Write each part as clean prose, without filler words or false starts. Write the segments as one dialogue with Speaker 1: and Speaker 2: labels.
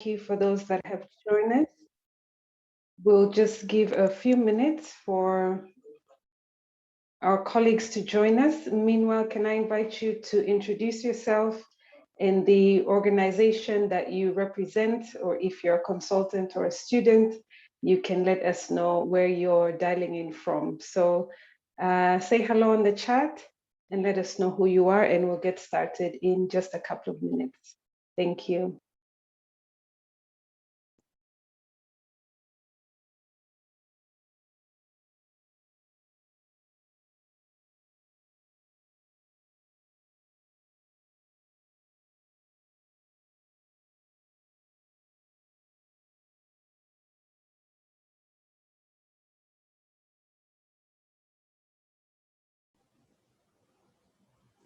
Speaker 1: thank you for those that have joined us. We'll just give a few minutes for our colleagues to join us. Meanwhile, can I invite you to introduce yourself and the organization that you represent, or if you're a consultant or a student, you can let us know where you're dialing in from. So say hello in the chat and let us know who you are, and we'll get started in just a couple of minutes. Thank you.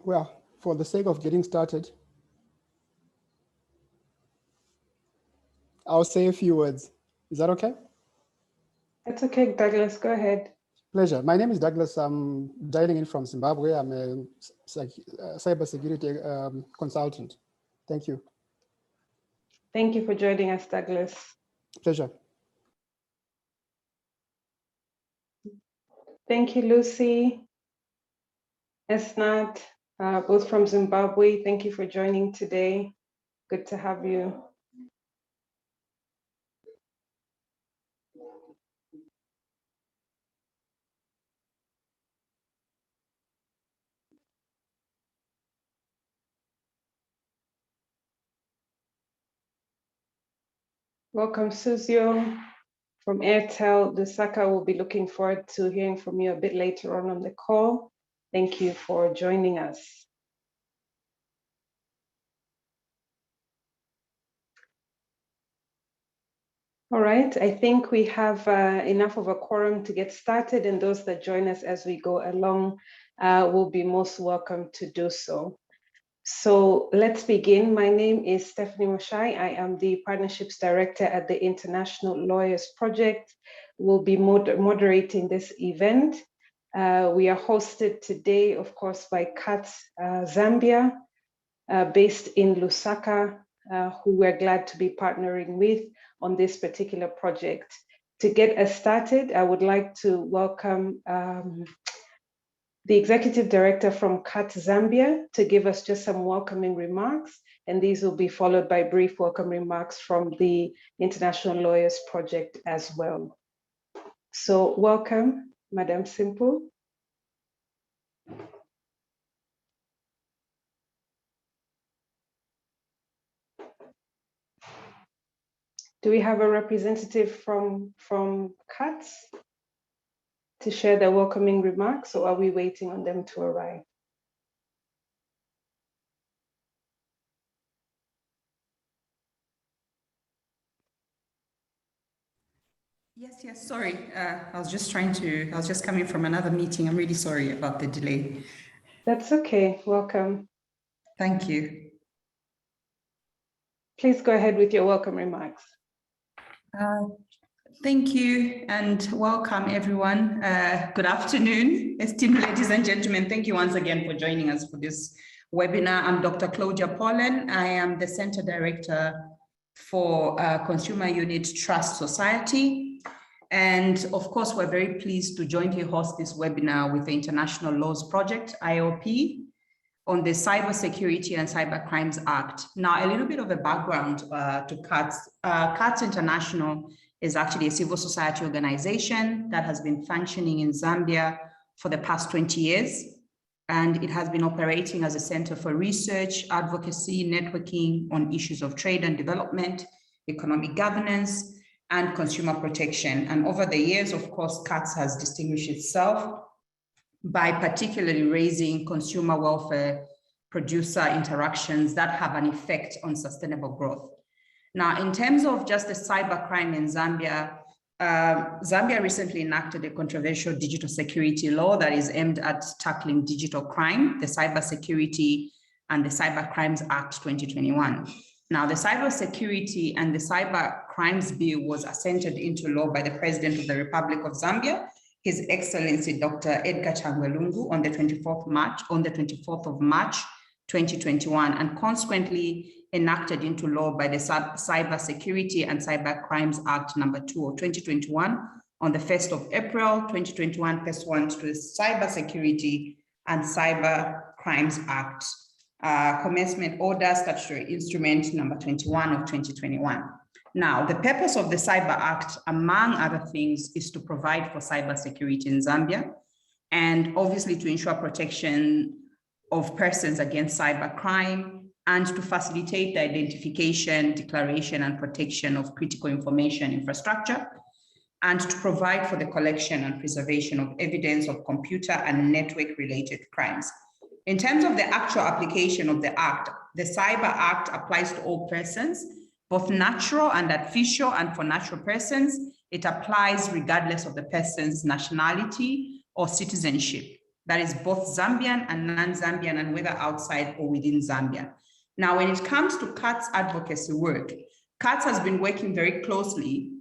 Speaker 2: Well, for the sake of getting started, I'll say a few words. Is that okay?
Speaker 1: That's okay, Douglas, go ahead.
Speaker 2: Pleasure. My name is Douglas. I'm dialing in from Zimbabwe. I'm a cybersecurity consultant. Thank you.
Speaker 1: Thank you for joining us, Douglas.
Speaker 2: Pleasure.
Speaker 1: Thank you, Lucy, Esnat, both from Zimbabwe. Thank you for joining today. Good to have you. Welcome, Suzio from Airtel Lusaka. We'll be looking forward to hearing from you a bit later on the call. Thank you for joining us. All right, I think we have enough of a quorum to get started, and those that join us as we go along will be most welcome to do so. So let's begin. My name is Stephanie Moshai. I am the Partnerships Director at the International Lawyers Project. We'll be moderating this event. We are hosted today, of course, by CUTS Zambia, based in Lusaka, who we're glad to be partnering with on this particular project. To get us started, I would like to welcome the Executive Director from CUTS Zambia to give us just some welcoming remarks, and these will be followed by brief welcome remarks from the International Lawyers Project as well. So welcome, Madam Simple. Do we have a representative from CUTS to share their welcoming remarks, or are we waiting on them to arrive?
Speaker 3: Yes, sorry. I was just coming from another meeting. I'm really sorry about the delay.
Speaker 1: That's okay, welcome.
Speaker 3: Thank you.
Speaker 1: Please go ahead with your welcome remarks.
Speaker 3: Thank you and welcome everyone. Good afternoon, esteemed ladies and gentlemen. Thank you once again for joining us for this webinar. I'm Dr. Claudia Pollen. I am the Center Director for Consumer Unit Trust Society. And of course, we're very pleased to jointly host this webinar with the International Laws Project, ILP, on the Cybersecurity and Cybercrimes Act. Now, a little bit of a background to CUTS. CUTS International is actually a civil society organization that has been functioning in Zambia for the past 20 years. And it has been operating as a center for research, advocacy, networking on issues of trade and development, economic governance, and consumer protection. And over the years, of course, CUTS has distinguished itself by particularly raising consumer welfare producer interactions that have an effect on sustainable growth. Now, in terms of just the cybercrime in Zambia, Zambia recently enacted a controversial digital security law that is aimed at tackling digital crime, the Cybersecurity and the Cybercrimes Act 2021. Now, the Cybersecurity and the Cybercrimes Bill was assented into law by the President of the Republic of Zambia, His Excellency Dr. Edgar Chagwa Lungu, on the 24th of March 2021, and consequently, enacted into law by the Cyber Security and Cyber Crimes Act number 2 of 2021 on the 1st of April 2021, pursuant to the Cyber Security and Cyber Crimes Act, commencement order, statutory instrument number 21 of 2021. Now, the purpose of the Cyber Act, among other things, is to provide for cyber security in Zambia, and obviously to ensure protection of persons against cyber crime, and to facilitate the identification, declaration, and protection of critical information infrastructure, and to provide for the collection and preservation of evidence of computer and network-related crimes. In terms of the actual application of the Act, the Cyber Act applies to all persons, both natural and artificial, and for natural persons, it applies regardless of the person's nationality or citizenship. That is both Zambian and non-Zambian, and whether outside or within Zambia. Now, when it comes to CUTS advocacy work, CUTS has been working very closely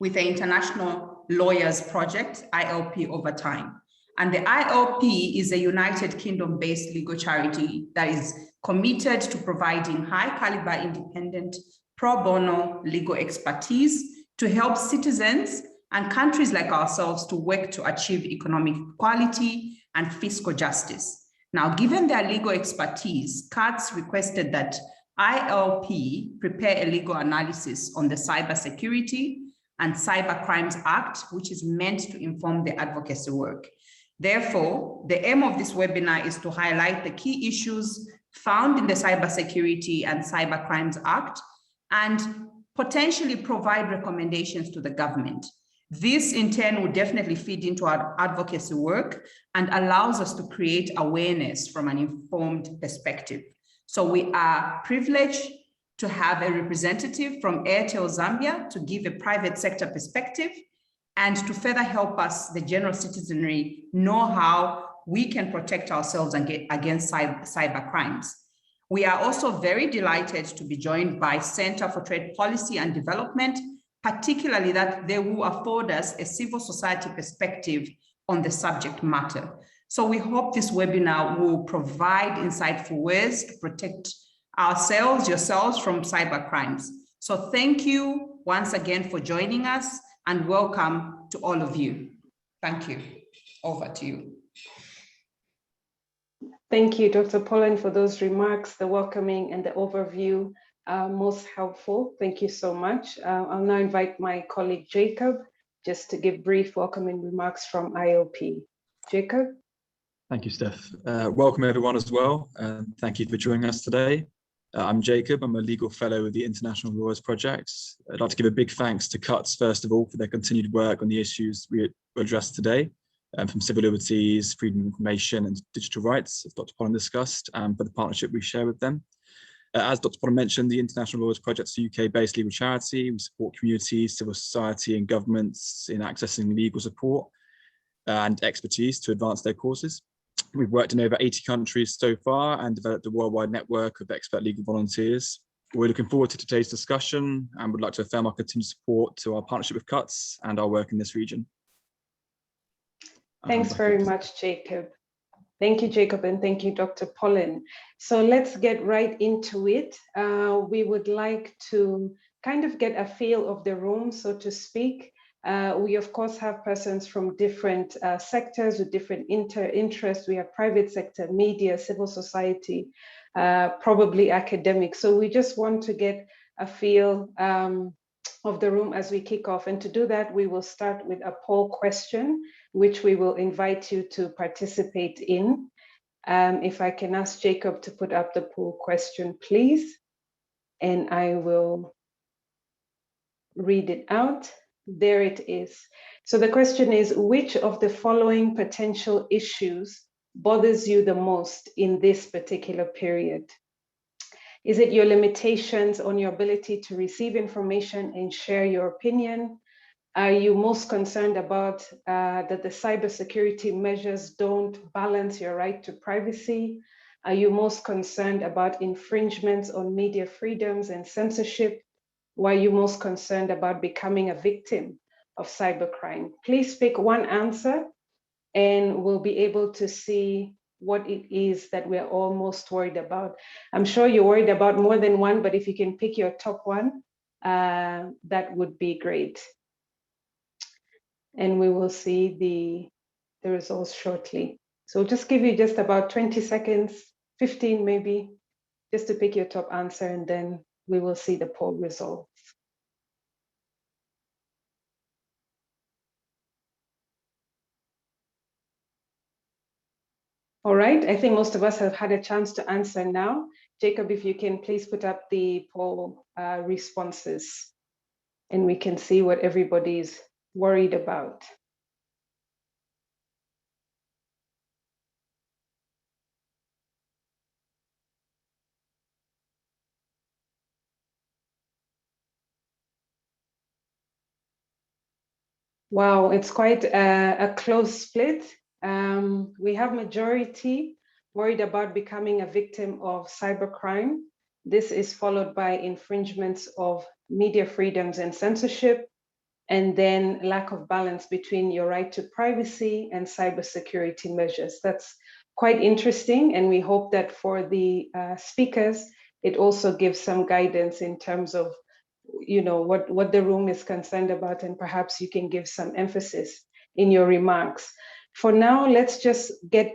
Speaker 3: with the International Lawyers Project, ILP, over time. And the ILP is a United Kingdom-based legal charity that is committed to providing high-caliber, independent, pro bono legal expertise to help citizens and countries like ourselves to work to achieve economic equality and fiscal justice. Now, given their legal expertise, CUTS requested that ILP prepare a legal analysis on the Cyber Security and Cyber Crimes Act, which is meant to inform the advocacy work. Therefore, the aim of this webinar is to highlight the key issues found in the Cyber Security and Cyber Crimes Act and potentially provide recommendations to the government. This in turn will definitely feed into our advocacy work and allows us to create awareness from an informed perspective. So we are privileged to have a representative from Airtel Zambia to give a private sector perspective and to further help us, the general citizenry, know how we can protect ourselves against cyber crimes. We are also very delighted to be joined by Center for Trade Policy and Development, particularly that they will afford us a civil society perspective on the subject matter. So we hope this webinar will provide insightful ways to protect ourselves, yourselves, from cyber crimes. So thank you once again for joining us, and welcome to all of you. Thank you. Over to you.
Speaker 1: Thank you, Dr. Pollen, for those remarks, the welcoming and the overview, most helpful. Thank you so much. I'll now invite my colleague Jacob just to give brief welcoming remarks from ILP. Jacob.
Speaker 4: Thank you, Steph. Welcome everyone as well, and thank you for joining us today. I'm Jacob. I'm a legal fellow with the International Lawyers Project. I'd like to give a big thanks to CUTS, first of all, for their continued work on the issues we addressed today, from civil liberties, freedom of information, and digital rights, as Dr. Pollen discussed, and for the partnership we share with them. As Dr. Pollen mentioned, the International Lawyers Project is a UK-based legal charity. We support communities, civil society, and governments in accessing legal support and expertise to advance their causes. We've worked in over 80 countries so far and developed a worldwide network of expert legal volunteers. We're looking forward to today's discussion and would like to affirm our continued support to our partnership with CUTS and our work in this region.
Speaker 1: Thanks very much, Jacob. Thank you, Jacob, and thank you, Dr. Pollen. So let's get right into it. We would like to kind of get a feel of the room, so to speak. We, of course, have persons from different sectors with different interests. We have private sector, media, civil society, probably academics. So we just want to get a feel of the room as we kick off. And to do that, we will start with a poll question, which we will invite you to participate in. If I can ask Jacob to put up the poll question, please. And I will read it out. There it is. So the question is, which of the following potential issues bothers you the most in this particular period? Is it your limitations on your ability to receive information and share your opinion? Are you most concerned about that the cybersecurity measures don't balance your right to privacy? Are you most concerned about infringements on media freedoms and censorship? Why are you most concerned about becoming a victim of cybercrime? Please pick one answer and we'll be able to see what it is that we're all most worried about. I'm sure you're worried about more than one, but if you can pick your top one, that would be great. And we will see the results shortly. So we'll just give you just about 20 seconds, 15 maybe, just to pick your top answer, and then we will see the poll results. All right, I think most of us have had a chance to answer now. Jacob, if you can please put up the poll responses, and we can see what everybody's worried about. Wow, it's quite a close split. We have majority worried about becoming a victim of cybercrime. This is followed by infringements of media freedoms and censorship, and then lack of balance between your right to privacy and cybersecurity measures. That's quite interesting, and we hope that for the speakers, it also gives some guidance in terms of what the room is concerned about, and perhaps you can give some emphasis in your remarks. For now, let's just get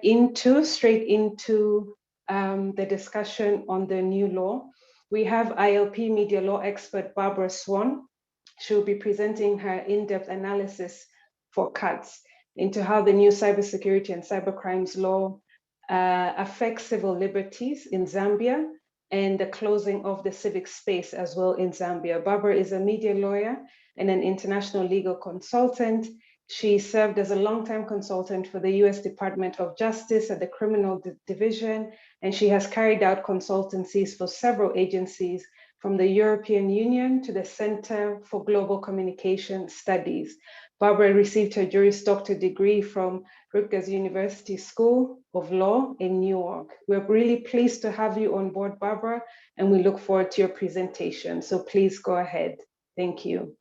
Speaker 1: straight into the discussion on the new law. We have ILP media law expert Barbara Swann. She'll be presenting her in-depth analysis for CUTS into how the new cybersecurity and cybercrimes law affects civil liberties in Zambia, and the closing of the civic space as well in Zambia. Barbara is a media lawyer and an international legal consultant. She served as a longtime consultant for the US Department of Justice at the Criminal Division, and she has carried out consultancies for several agencies, from the European Union to the Center for Global Communication Studies. Barbara received her Juris Doctor degree from Rutgers University School of Law in New York. We're really pleased to have you on board, Barbara, and we look forward to your presentation. So please go ahead. Thank you.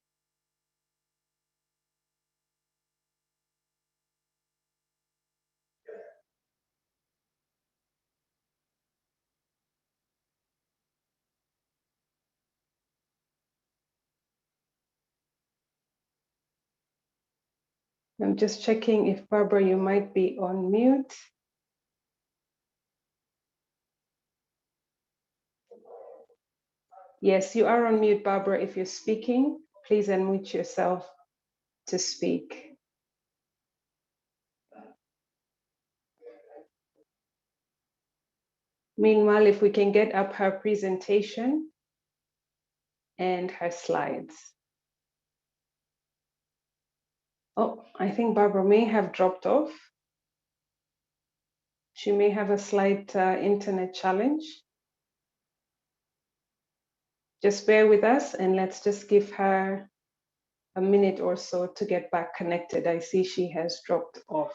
Speaker 1: I'm just checking if Barbara, you might be on mute. Yes, you are on mute, Barbara. If you're speaking, please unmute yourself to speak. Meanwhile, if we can get up her presentation and her slides. Oh, I think Barbara may have dropped off. She may have a slight internet challenge. Just bear with us and let's just give her a minute or so to get back connected. I see she has dropped off.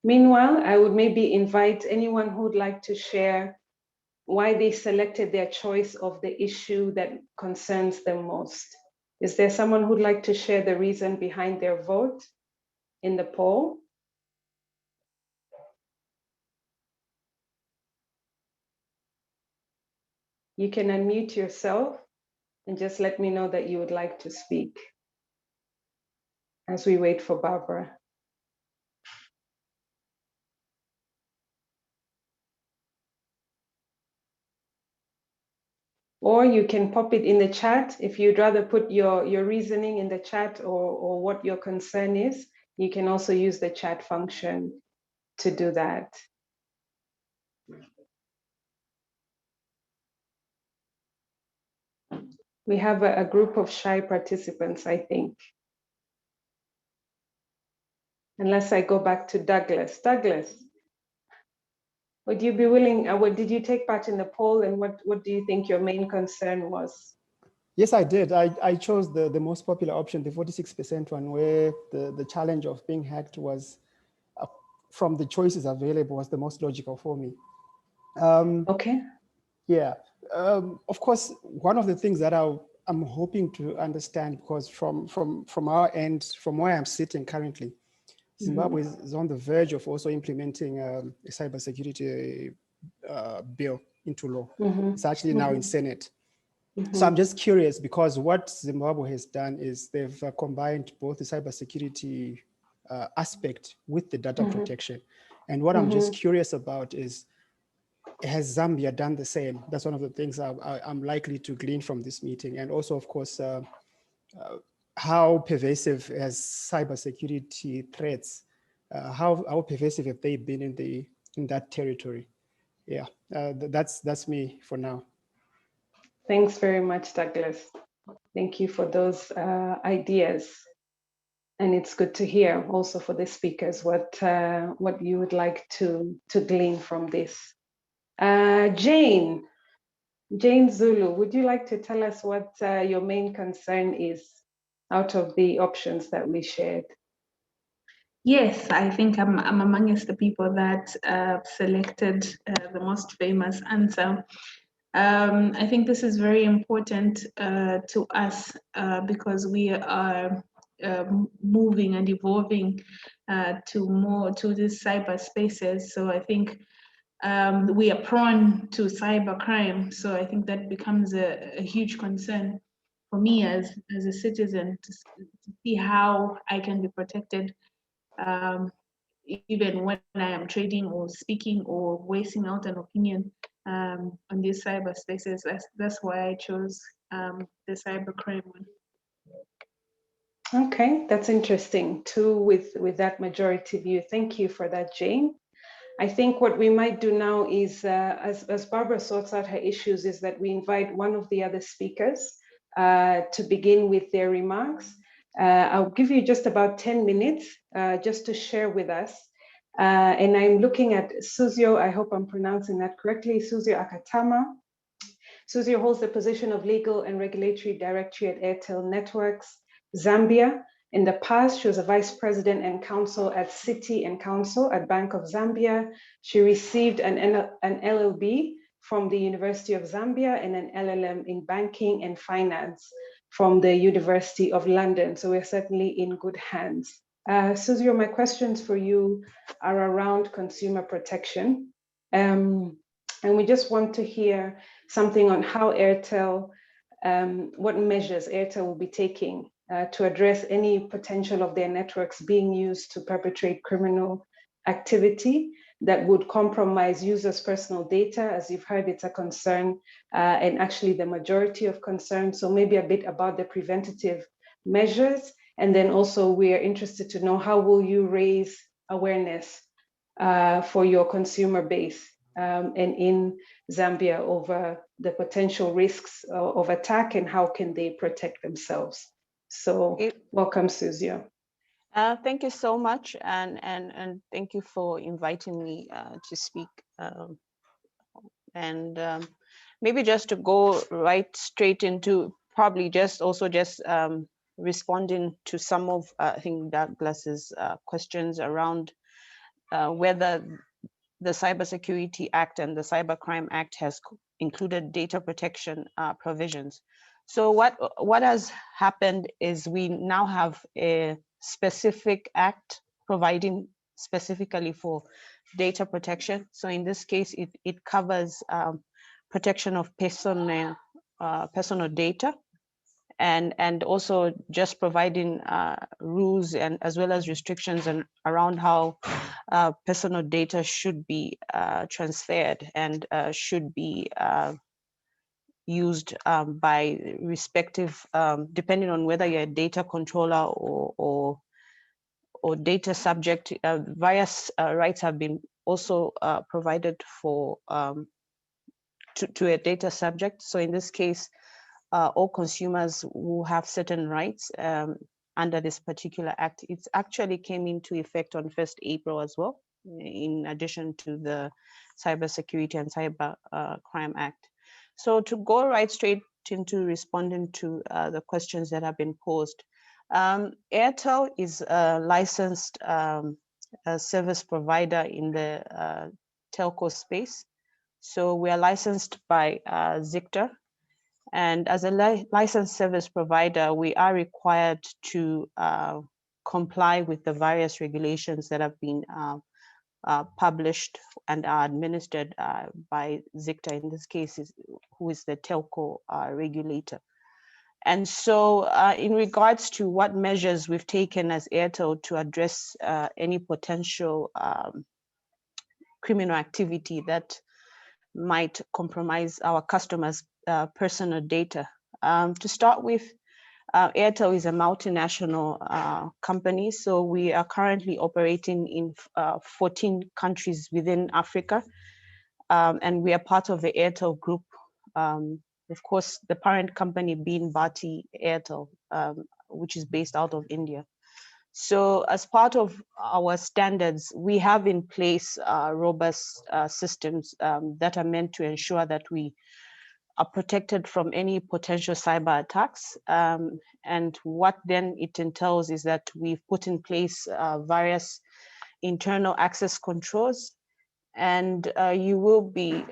Speaker 1: Meanwhile, I would maybe invite anyone who would like to share why they selected their choice of the issue that concerns them most. Is there someone who'd like to share the reason behind their vote in the poll? You can unmute yourself and just let me know that you would like to speak as we wait for Barbara. Or you can pop it in the chat. If you'd rather put your reasoning in the chat or what your concern is, you can also use the chat function to do that. We have a group of shy participants, I think. Unless I go back to Douglas. Douglas, would you be willing, did you take part in the poll, and what do you think your main concern was?
Speaker 2: Yes, I did. I chose the most popular option, the 46% one, where the challenge of being hacked was, from the choices available, was the most logical for me.
Speaker 1: Okay.
Speaker 2: Yeah. Of course, one of the things that I'm hoping to understand, because from our end, from where I'm sitting currently, Zimbabwe is on the verge of also implementing a cybersecurity bill into law. It's actually now in Senate. So I'm just curious, because what Zimbabwe has done is they've combined both the cybersecurity aspect with the data protection. And what I'm just curious about is, has Zambia done the same? That's one of the things I'm likely to glean from this meeting. And also, of course, how pervasive has cybersecurity threats, how pervasive have they been in that territory? Yeah, that's me for now.
Speaker 1: Thanks very much, Douglas. Thank you for those ideas. And it's good to hear also for the speakers what you would like to glean from this. Jane Zulu, would you like to tell us what your main concern is out of the options that we shared?
Speaker 5: Yes, I think I'm amongst the people that selected the most famous answer. I think this is very important to us because we are moving and evolving to these cyber spaces. So I think we are prone to cyber crime. So I think that becomes a huge concern for me as a citizen to see how I can be protected even when I am trading or speaking or voicing out an opinion on these cyber spaces. That's why I chose the cybercrime one.
Speaker 1: Okay, that's interesting too, with that majority view. Thank you for that, Jane. I think what we might do now is, as Barbara sorts out her issues, is that we invite one of the other speakers to begin with their remarks. I'll give you just about 10 minutes just to share with us. And I'm looking at Suzio, I hope I'm pronouncing that correctly, Suzio Akatama. Suzio holds the position of Legal and Regulatory Director at Airtel Networks Zambia. In the past, she was a Vice President and Counsel at City and Counsel at Bank of Zambia. She received an LLB from the University of Zambia and an LLM in Banking and Finance from the University of London. So we're certainly in good hands. Suzio, my questions for you are around consumer protection. And we just want to hear something on how Airtel, what measures Airtel will be taking to address any potential of their networks being used to perpetrate criminal activity that would compromise users' personal data. As you've heard, it's a concern and actually the majority of concerns. So maybe a bit about the preventative measures. And then also we are interested to know, how will you raise awareness for your consumer base and in Zambia over the potential risks of attack, and how can they protect themselves? So welcome, Suzio.
Speaker 6: Thank you so much, and thank you for inviting me to speak. Maybe just to go right straight into probably just responding to some of I think Douglas's questions around whether the Cybersecurity Act and the Cybercrime Act has included data protection provisions. So what has happened is we now have a specific act providing specifically for data protection. So in this case, it covers protection of personal data, and also just providing rules and as well as restrictions around how personal data should be transferred and should be used by respective, depending on whether you're a data controller or data subject. Various rights have been also provided for to a data subject. So in this case, all consumers will have certain rights under this particular act. It actually came into effect on 1st April as well, in addition to the Cybersecurity and Cybercrime Act. So to go right straight into responding to the questions that have been posed, Airtel is a licensed service provider in the telco space. So we are licensed by ZICTA, and as a licensed service provider, we are required to comply with the various regulations that have been published and are administered by ZICTA, in this case, who is the telco regulator. And so in regards to what measures we've taken as Airtel to address any potential criminal activity that might compromise our customers' personal data. To start with, Airtel is a multinational company, so we are currently operating in 14 countries within Africa, and we are part of the Airtel group. Of course, the parent company being Bharti Airtel, which is based out of India. So as part of our standards, we have in place robust systems that are meant to ensure that we are protected from any potential cyber attacks. And what then it entails is that we've put in place various internal access controls. And you will be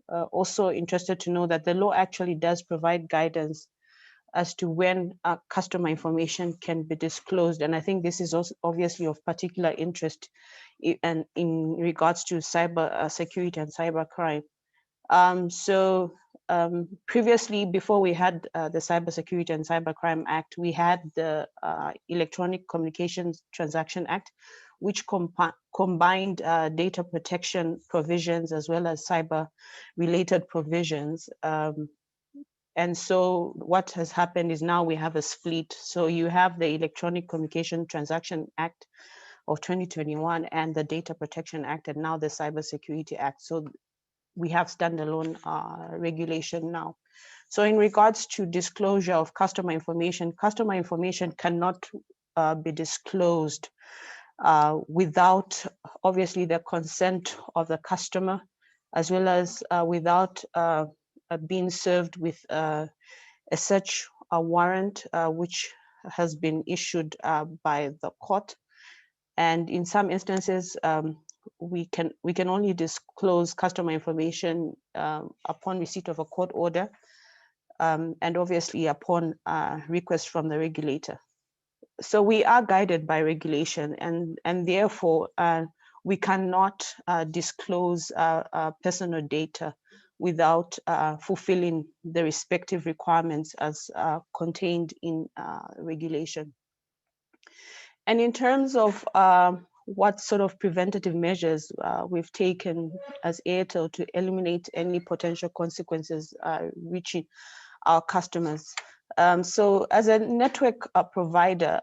Speaker 6: also interested to know that the law actually does provide guidance as to when customer information can be disclosed. And I think this is also obviously of particular interest in regards to cyber security and cyber crime. Previously, before we had the Cybersecurity and Cybercrime Act, we had the Electronic Communications Transaction Act, which combined data protection provisions as well as cyber-related provisions. And so what has happened is now we have a split. So you have the Electronic Communication Transaction Act of 2021 and the Data Protection Act, and now the Cybersecurity Act. So we have standalone regulation now. So in regards to disclosure of customer information cannot be disclosed without obviously the consent of the customer, as well as without being served with a search warrant, which has been issued by the court. And in some instances, we can only disclose customer information upon receipt of a court order, and obviously upon request from the regulator. So we are guided by regulation, and therefore we cannot disclose personal data without fulfilling the respective requirements as contained in regulation. And in terms of what sort of preventative measures we've taken as Airtel to eliminate any potential consequences reaching our customers. So as a network provider,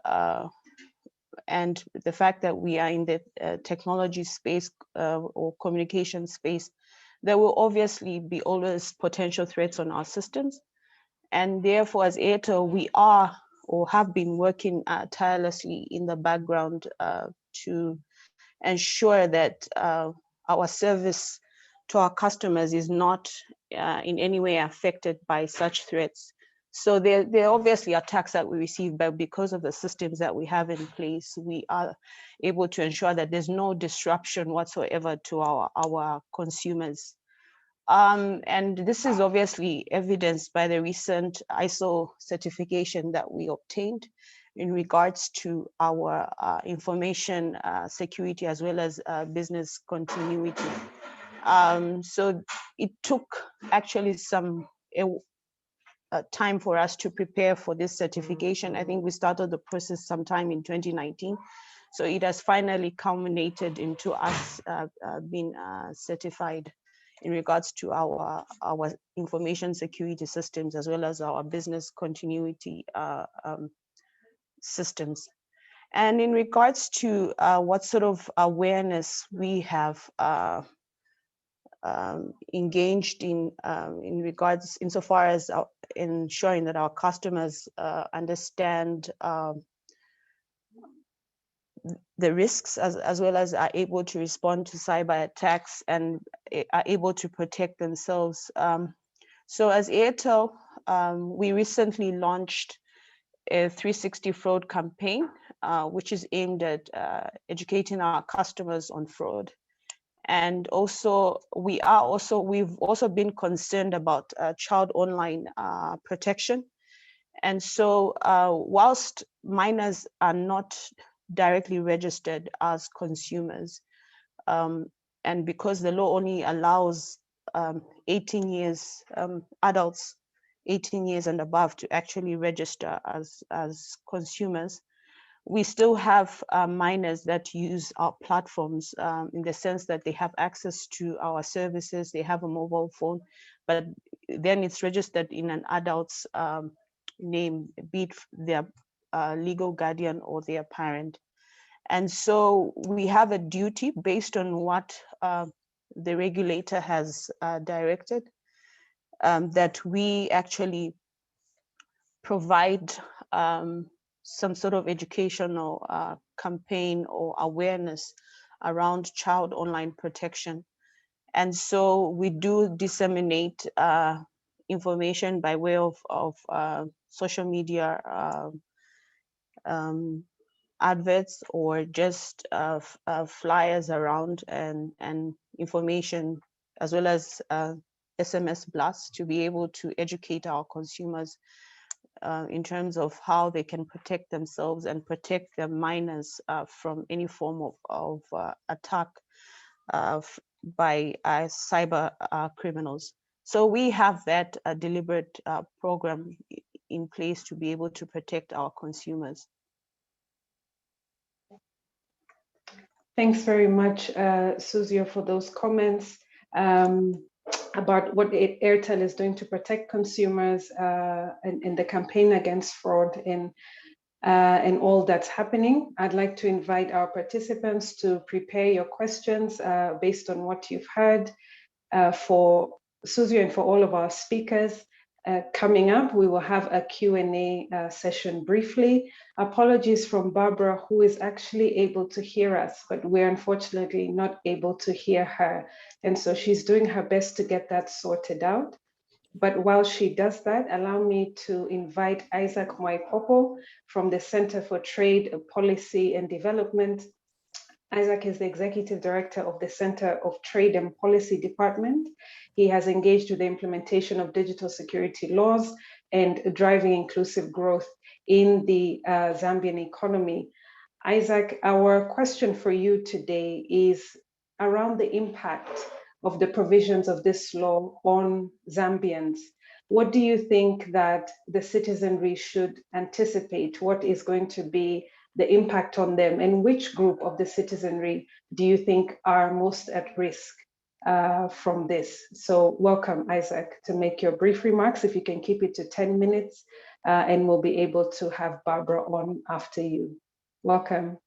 Speaker 6: and the fact that we are in the technology space or communication space, there will obviously be always potential threats on our systems. And therefore, as Airtel, we are or have been working tirelessly in the background to ensure that our service to our customers is not in any way affected by such threats. So there are obviously attacks that we receive, but because of the systems that we have in place, we are able to ensure that there's no disruption whatsoever to our consumers. And this is obviously evidenced by the recent ISO certification that we obtained in regards to our information security as well as business continuity. So it took actually some time for us to prepare for this certification. I think we started the process sometime in 2019. So it has finally culminated into us being certified in regards to our information security systems as well as our business continuity systems. And in regards to what sort of awareness we have engaged in regards insofar as ensuring that our customers understand the risks as well as are able to respond to cyber attacks and are able to protect themselves. So as Airtel, we recently launched a 360 fraud campaign, which is aimed at educating our customers on fraud. And also, we've also been concerned about child online protection. And so whilst minors are not directly registered as consumers, and because the law only allows 18 years, adults 18 years and above to actually register as consumers, we still have minors that use our platforms in the sense that they have access to our services, they have a mobile phone, but then it's registered in an adult's name, be it their legal guardian or their parent. And so we have a duty based on what the regulator has directed, that we actually provide some sort of educational campaign or awareness around child online protection. And so we do disseminate information by way of social media adverts, or just flyers around, and information, as well as SMS blasts, to be able to educate our consumers in terms of how they can protect themselves and protect their minors from any form of attack by cyber criminals. So we have that deliberate program in place to be able to protect our consumers.
Speaker 1: Thanks very much, Suzio, for those comments about what Airtel is doing to protect consumers in the campaign against fraud and all that's happening. I'd like to invite our participants to prepare your questions based on what you've heard. For Suzio and for all of our speakers, coming up, we will have a Q&A session briefly. Apologies from Barbara, who is actually able to hear us, but we're unfortunately not able to hear her. And so she's doing her best to get that sorted out. But while she does that, allow me to invite Isaac Mwaipopo from the Center for Trade Policy and Development. Isaac is the Executive Director of the Center of Trade and Policy Department. He has engaged with the implementation of digital security laws and driving inclusive growth in the Zambian economy. Isaac, our question for you today is around the impact of the provisions of this law on Zambians. What do you think that the citizenry should anticipate? What is going to be the impact on them, and which group of the citizenry do you think are most at risk from this? So welcome, Isaac, to make your brief remarks. If you can keep it to 10 minutes, and we'll be able to have Barbara on after you. Welcome.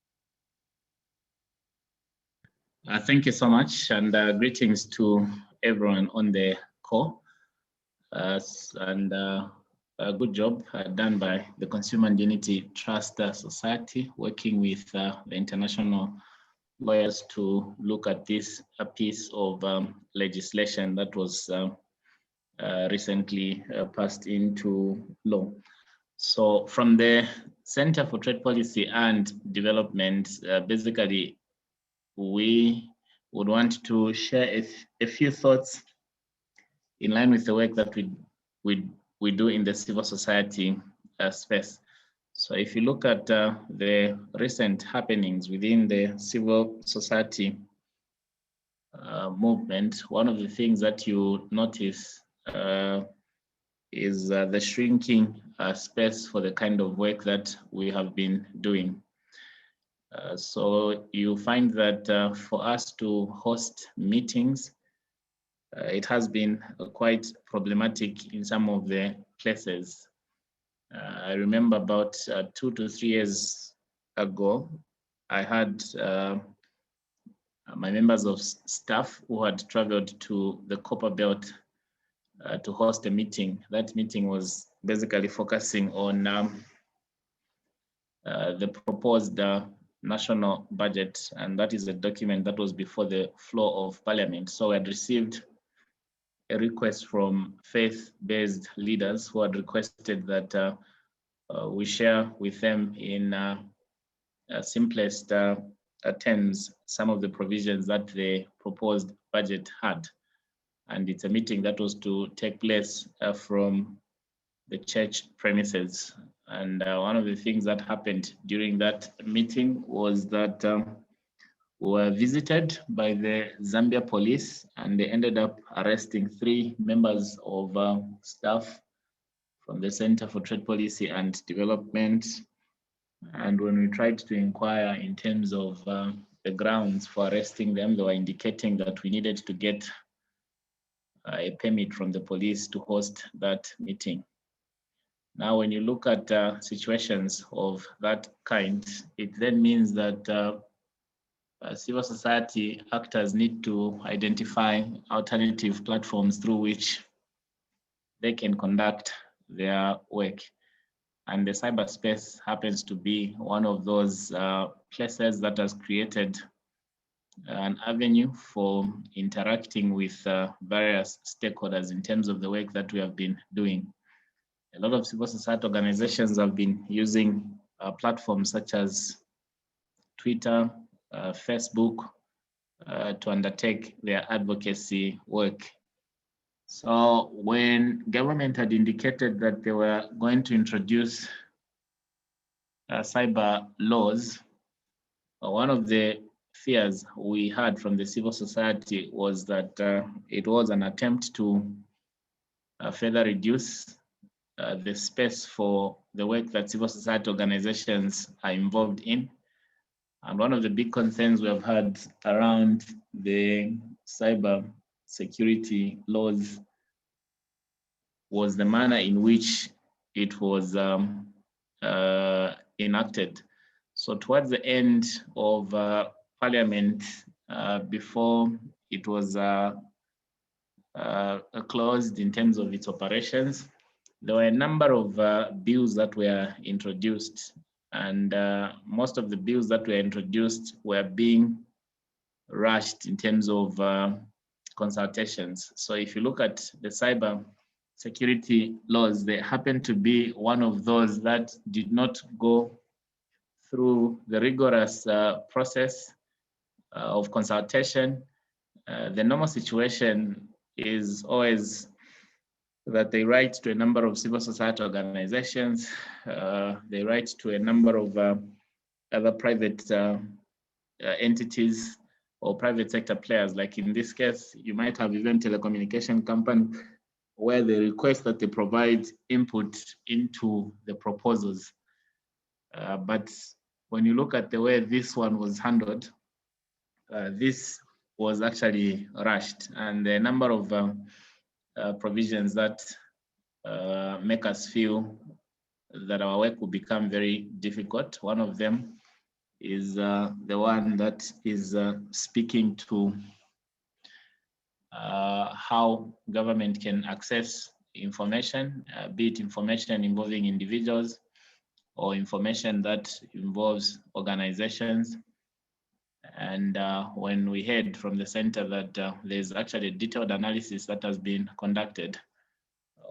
Speaker 7: Thank you so much, and greetings to everyone on the call. A good job done by the Consumer Indemnity Trust Society, working with the international lawyers to look at this piece of legislation that was recently passed into law. So from the Center for Trade Policy and Development, basically, we would want to share a few thoughts in line with the work that we do in the civil society space. So if you look at the recent happenings within the civil society movement, one of the things that you notice is the shrinking space for the kind of work that we have been doing. So you find that for us to host meetings, it has been quite problematic in some of the places. I remember about 2 to 3 years ago, I had my members of staff who had traveled to the Copper Belt to host a meeting. That meeting was basically focusing on the proposed national budget, and that is a document that was before the floor of Parliament. So I had received a request from faith-based leaders who had requested that we share with them in simplest terms some of the provisions that the proposed budget had. And it's a meeting that was to take place from the church premises. And one of the things that happened during that meeting was that we were visited by the Zambia police, and they ended up arresting 3 members of staff from the Center for Trade Policy and Development. And when we tried to inquire in terms of the grounds for arresting them, they were indicating that we needed to get a permit from the police to host that meeting. Now, when you look at situations of that kind, it then means that civil society actors need to identify alternative platforms through which they can conduct their work. And the cyberspace happens to be one of those places that has created an avenue for interacting with various stakeholders in terms of the work that we have been doing. A lot of civil society organizations have been using platforms such as Twitter, Facebook, to undertake their advocacy work. So when government had indicated that they were going to introduce cyber laws, one of the fears we had from the civil society was that it was an attempt to further reduce the space for the work that civil society organizations are involved in. And one of the big concerns we have had around the cyber security laws was the manner in which it was enacted. So towards the end of Parliament, before it was closed in terms of its operations, there were a number of bills that were introduced, and most of the bills that were introduced were being rushed in terms of consultations. So if you look at the cyber security laws, they happen to be one of those that did not go through the rigorous process of consultation. The normal situation is always that they write to a number of civil society organizations, they write to a number of other private entities or private sector players. Like in this case, you might have even telecommunication company where they request that they provide input into the proposals. But when you look at the way this one was handled, this was actually rushed, and the number of provisions that make us feel that our work will become very difficult. One of them is the one that is speaking to how government can access information, be it information involving individuals or information that involves organizations. And when we heard from the center that there's actually a detailed analysis that has been conducted,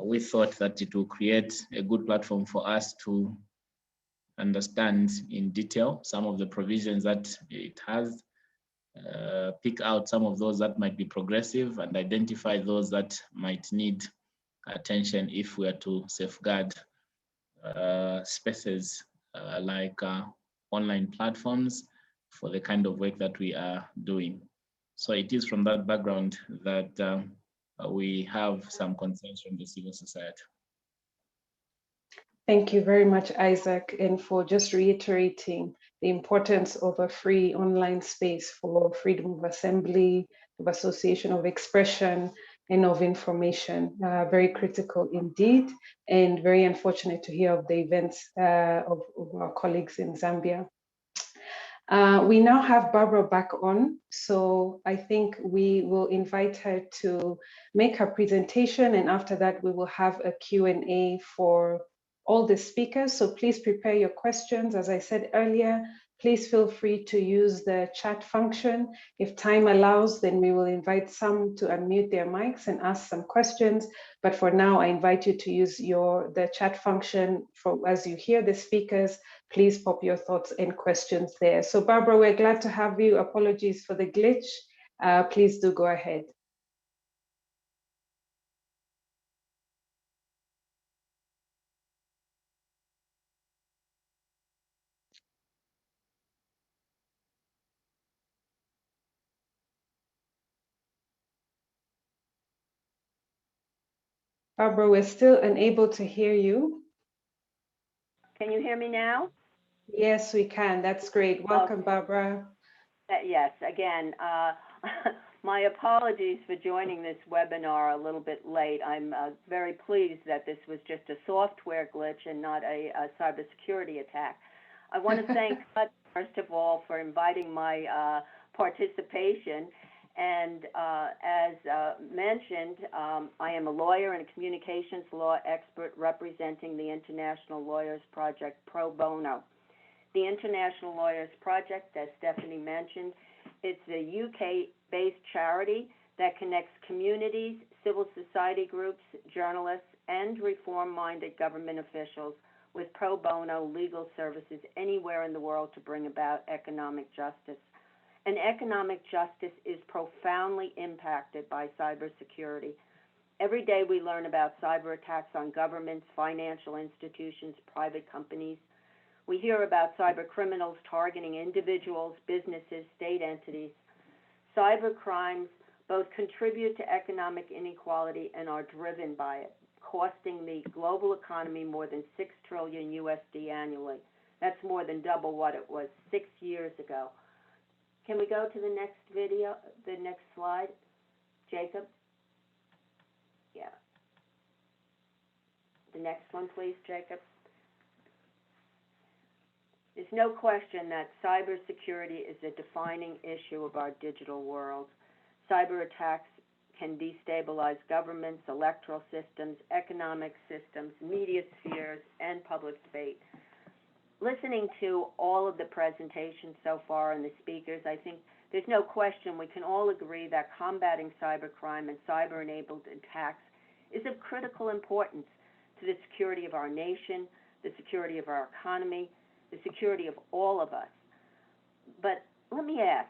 Speaker 7: we thought that it will create a good platform for us to understand in detail some of the provisions that it has, pick out some of those that might be progressive, and identify those that might need attention if we are to safeguard spaces like online platforms for the kind of work that we are doing. So it is from that background that we have some concerns from the civil society.
Speaker 1: Thank you very much, Isaac, and for just reiterating the importance of a free online space for freedom of assembly, of association, of expression, and of information. Very critical indeed, and very unfortunate to hear of the events of our colleagues in Zambia. We now have Barbara back on, so I think we will invite her to make her presentation, and after that we will have a Q&A for all the speakers. So please prepare your questions. As I said earlier, please feel free to use the chat function. If time allows, then we will invite some to unmute their mics and ask some questions. But for now, I invite you to use the chat function as you hear the speakers. Please pop your thoughts and questions there. So Barbara, we're glad to have you. Apologies for the glitch. Please do go ahead. Barbara, we're still unable to hear you.
Speaker 8: Can you hear me now?
Speaker 1: Yes, we can. That's great. Welcome, Barbara.
Speaker 8: Yes, again, my apologies for joining this webinar a little bit late. I'm very pleased that this was just a software glitch and not a cybersecurity attack. I want to thank CUTS, first of all, for inviting my participation. And as mentioned, I am a lawyer and a communications law expert representing the International Lawyers Project pro bono. The International Lawyers Project, as Stephanie mentioned, it's a UK-based charity that connects communities, civil society groups, journalists, and reform-minded government officials with pro bono legal services anywhere in the world to bring about economic justice. And economic justice is profoundly impacted by cybersecurity. Every day we learn about cyber attacks on governments, financial institutions, private companies. We hear about cyber criminals targeting individuals, businesses, state entities. Cyber crimes both contribute to economic inequality and are driven by it, costing the global economy more than $6 trillion USD annually. That's more than double what it was 6 years ago. Can we go to the next video, the next slide? Jacob? Yeah. The next one, please, Jacob. There's no question that cybersecurity is a defining issue of our digital world. Cyber attacks can destabilize governments, electoral systems, economic systems, media spheres, and public debate. Listening to all of the presentations so far and the speakers, I think there's no question we can all agree that combating cybercrime and cyber-enabled attacks is of critical importance to the security of our nation, the security of our economy, the security of all of us. But let me ask,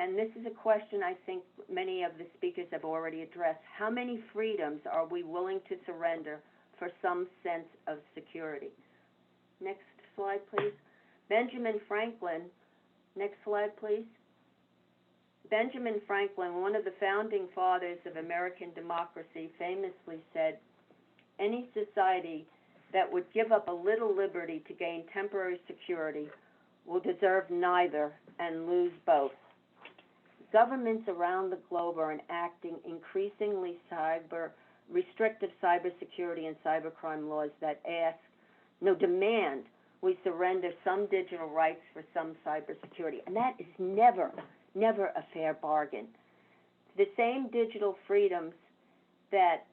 Speaker 8: and this is a question I think many of the speakers have already addressed, how many freedoms are we willing to surrender for some sense of security? Next slide, please. Benjamin Franklin, next slide, please. Benjamin Franklin, one of the founding fathers of American democracy, famously said, "Any society that would give up a little liberty to gain temporary security will deserve neither and lose both." Governments around the globe are enacting increasingly restrictive cybersecurity and cybercrime laws that demand we surrender some digital rights for some cybersecurity. And that is never a fair bargain. The same digital freedoms that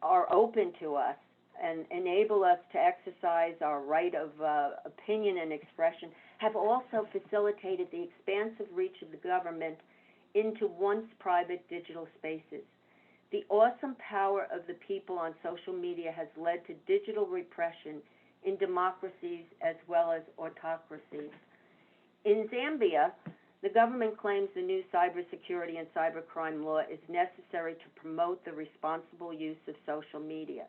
Speaker 8: are open to us and enable us to exercise our right of opinion and expression have also facilitated the expansive reach of the government into once private digital spaces. The awesome power of the people on social media has led to digital repression in democracies as well as autocracies. In Zambia, the government claims the new cybersecurity and cybercrime law is necessary to promote the responsible use of social media.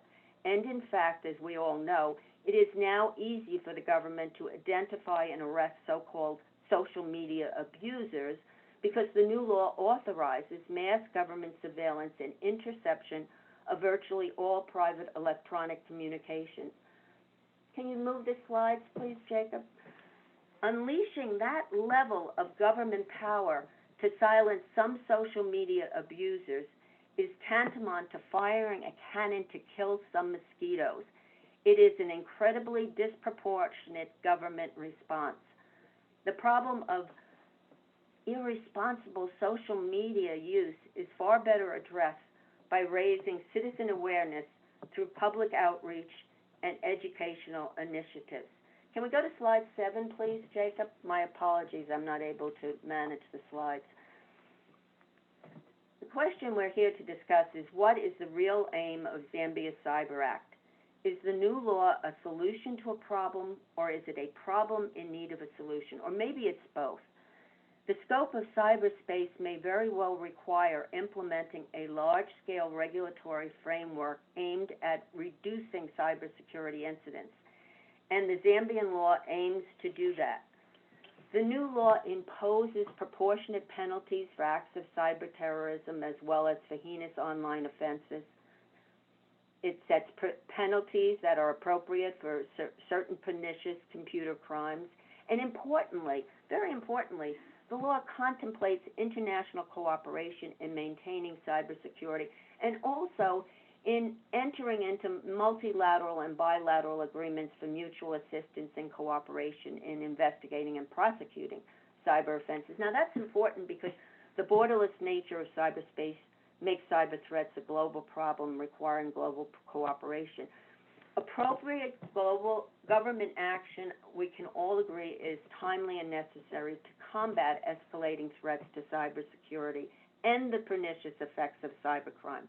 Speaker 8: And in fact, as we all know, it is now easy for the government to identify and arrest so-called social media abusers because the new law authorizes mass government surveillance and interception of virtually all private electronic communications. Can you move the slides, please, Jacob? Unleashing that level of government power to silence some social media abusers is tantamount to firing a cannon to kill some mosquitoes. It is an incredibly disproportionate government response. The problem of irresponsible social media use is far better addressed by raising citizen awareness through public outreach and educational initiatives. Can we go to slide 7, please, Jacob? My apologies, I'm not able to manage the slides. The question we're here to discuss is, what is the real aim of Zambia's Cyber Act? Is the new law a solution to a problem, or is it a problem in need of a solution? Or maybe it's both. The scope of cyberspace may very well require implementing a large-scale regulatory framework aimed at reducing cybersecurity incidents, and the Zambian law aims to do that. The new law imposes proportionate penalties for acts of cyber terrorism as well as for heinous online offenses. It sets penalties that are appropriate for certain pernicious computer crimes. And importantly, very importantly, the law contemplates international cooperation in maintaining cybersecurity and also in entering into multilateral and bilateral agreements for mutual assistance and cooperation in investigating and prosecuting cyber offenses. Now, that's important because the borderless nature of cyberspace makes cyber threats a global problem requiring global cooperation. Appropriate global government action, we can all agree, is timely and necessary to combat escalating threats to cybersecurity and the pernicious effects of cybercrime.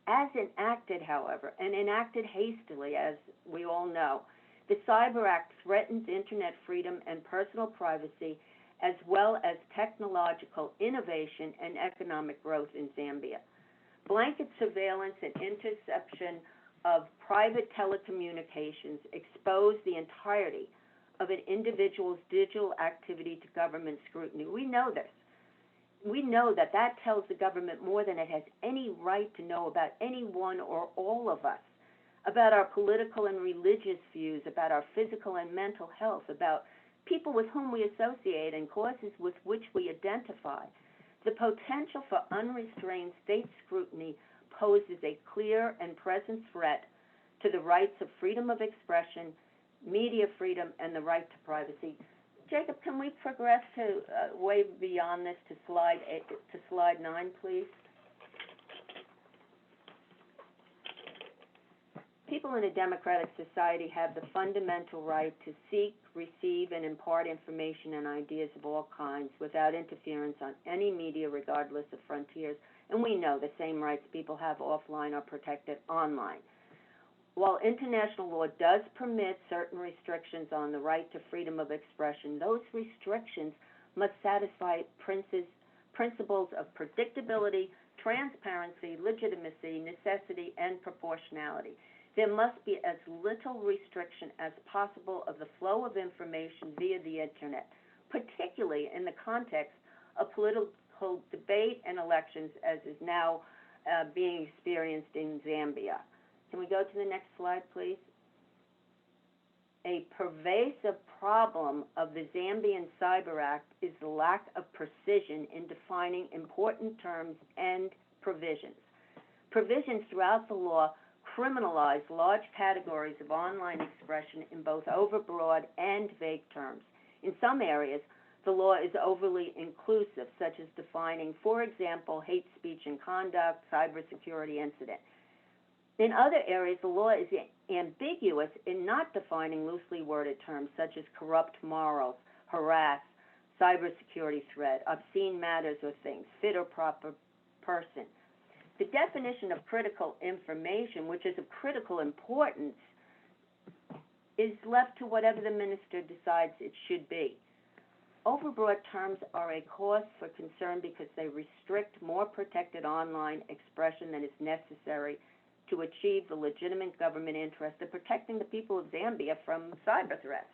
Speaker 8: As enacted, however, and enacted hastily, as we all know, the Cyber Act threatens internet freedom and personal privacy, as well as technological innovation and economic growth in Zambia. Blanket surveillance and interception of private telecommunications expose the entirety of an individual's digital activity to government scrutiny. We know this. We know that that tells the government more than it has any right to know about anyone or all of us, about our political and religious views, about our physical and mental health, about people with whom we associate and causes with which we identify. The potential for unrestrained state scrutiny poses a clear and present threat to the rights of freedom of expression, media freedom, and the right to privacy. Jacob, can we progress to way beyond this to slide 9, please? People in a democratic society have the fundamental right to seek, receive, and impart information and ideas of all kinds without interference on any media, regardless of frontiers. And we know the same rights people have offline are protected online. While international law does permit certain restrictions on the right to freedom of expression, those restrictions must satisfy principles of predictability, transparency, legitimacy, necessity, and proportionality. There must be as little restriction as possible of the flow of information via the internet, particularly in the context of political debate and elections, as is now being experienced in Zambia. Can we go to the next slide, please? A pervasive problem of the Zambian Cyber Act is the lack of precision in defining important terms and provisions. Provisions throughout the law criminalize large categories of online expression in both overbroad and vague terms. In some areas, the law is overly inclusive, such as defining, for example, hate speech and conduct, cybersecurity incident. In other areas, the law is ambiguous in not defining loosely worded terms such as corrupt morals, harass, cybersecurity threat, obscene matters or things, fit or proper person. The definition of critical information, which is of critical importance, is left to whatever the minister decides it should be. Overbroad terms are a cause for concern because they restrict more protected online expression than is necessary to achieve the legitimate government interest of protecting the people of Zambia from cyber threats.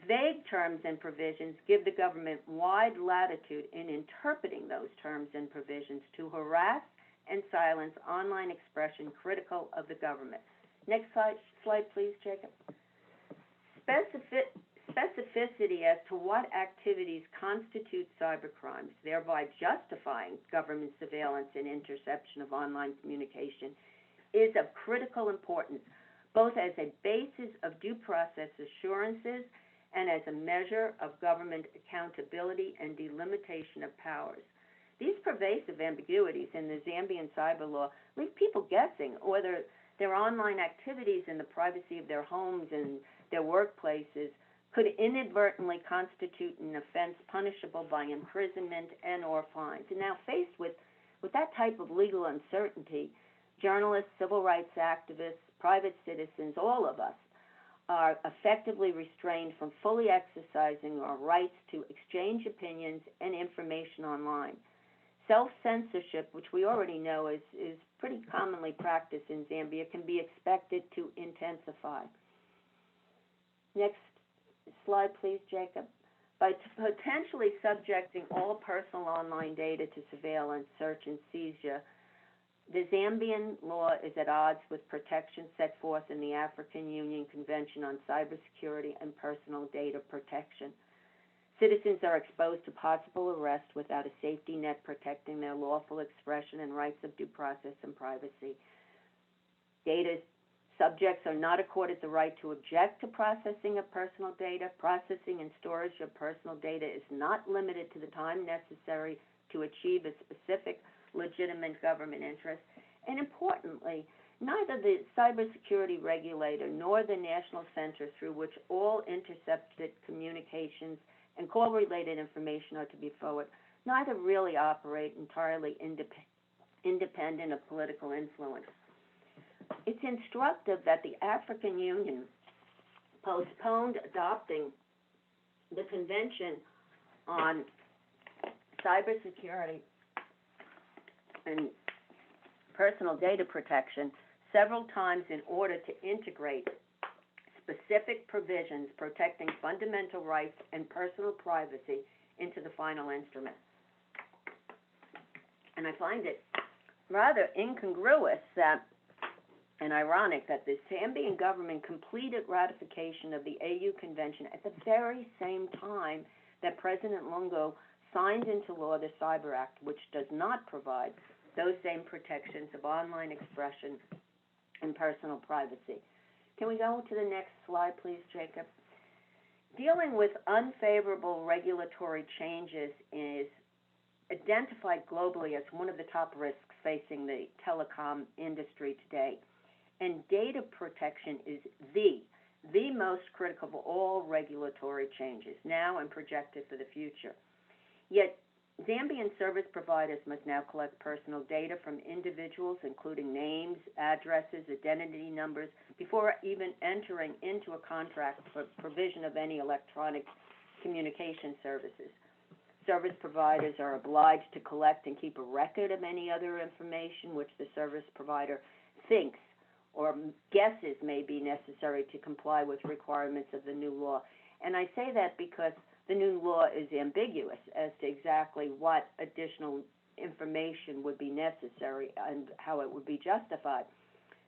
Speaker 8: Vague terms and provisions give the government wide latitude in interpreting those terms and provisions to harass and silence online expression critical of the government. Next slide, please, Jacob. Specificity as to what activities constitute cybercrimes, thereby justifying government surveillance and interception of online communication, is of critical importance, both as a basis of due process assurances and as a measure of government accountability and delimitation of powers. These pervasive ambiguities in the Zambian cyber law leave people guessing whether their online activities in the privacy of their homes and their workplaces could inadvertently constitute an offense punishable by imprisonment and or fines. And now faced with that type of legal uncertainty, journalists, civil rights activists, private citizens, all of us are effectively restrained from fully exercising our rights to exchange opinions and information online. Self-censorship, which we already know is pretty commonly practiced in Zambia, can be expected to intensify. Next slide, please, Jacob. By potentially subjecting all personal online data to surveillance, search, and seizure, The Zambian law is at odds with protections set forth in the African Union Convention on Cybersecurity and Personal Data Protection. Citizens are exposed to possible arrest without a safety net protecting their lawful expression and rights of due process and privacy. Data subjects are not accorded the right to object to processing of personal data. Processing and storage of personal data is not limited to the time necessary to achieve a specific legitimate government interest. And importantly, neither the cybersecurity regulator nor the national center through which all intercepted communications and call-related information are to be forwarded, neither really operate entirely independent of political influence. It's instructive that the African Union postponed adopting the Convention on Cybersecurity and Personal Data Protection several times in order to integrate specific provisions protecting fundamental rights and personal privacy into the final instrument. And I find it rather incongruous and ironic that the Zambian government completed ratification of the AU Convention at the very same time that President Lungu signed into law the Cyber Act, which does not provide those same protections of online expression and personal privacy. Can we go to the next slide, please, Jacob? Dealing with unfavorable regulatory changes is identified globally as one of the top risks facing the telecom industry today. And data protection is the most critical of all regulatory changes, now and projected for the future. Yet, Zambian service providers must now collect personal data from individuals, including names, addresses, identity numbers, before even entering into a contract for provision of any electronic communication services. Service providers are obliged to collect and keep a record of any other information which the service provider thinks or guesses may be necessary to comply with requirements of the new law. And I say that because the new law is ambiguous as to exactly what additional information would be necessary and how it would be justified.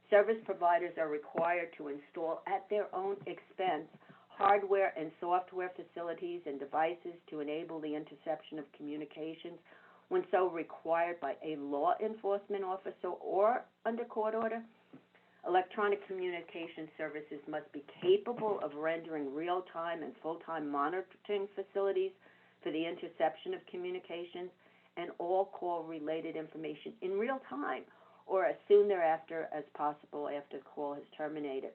Speaker 8: Service providers are required to install at their own expense hardware and software facilities and devices to enable the interception of communications when so required by a law enforcement officer or under court order. Electronic communication services must be capable of rendering real-time and full-time monitoring facilities for the interception of communications and all call-related information in real time or as soon thereafter as possible after the call has terminated.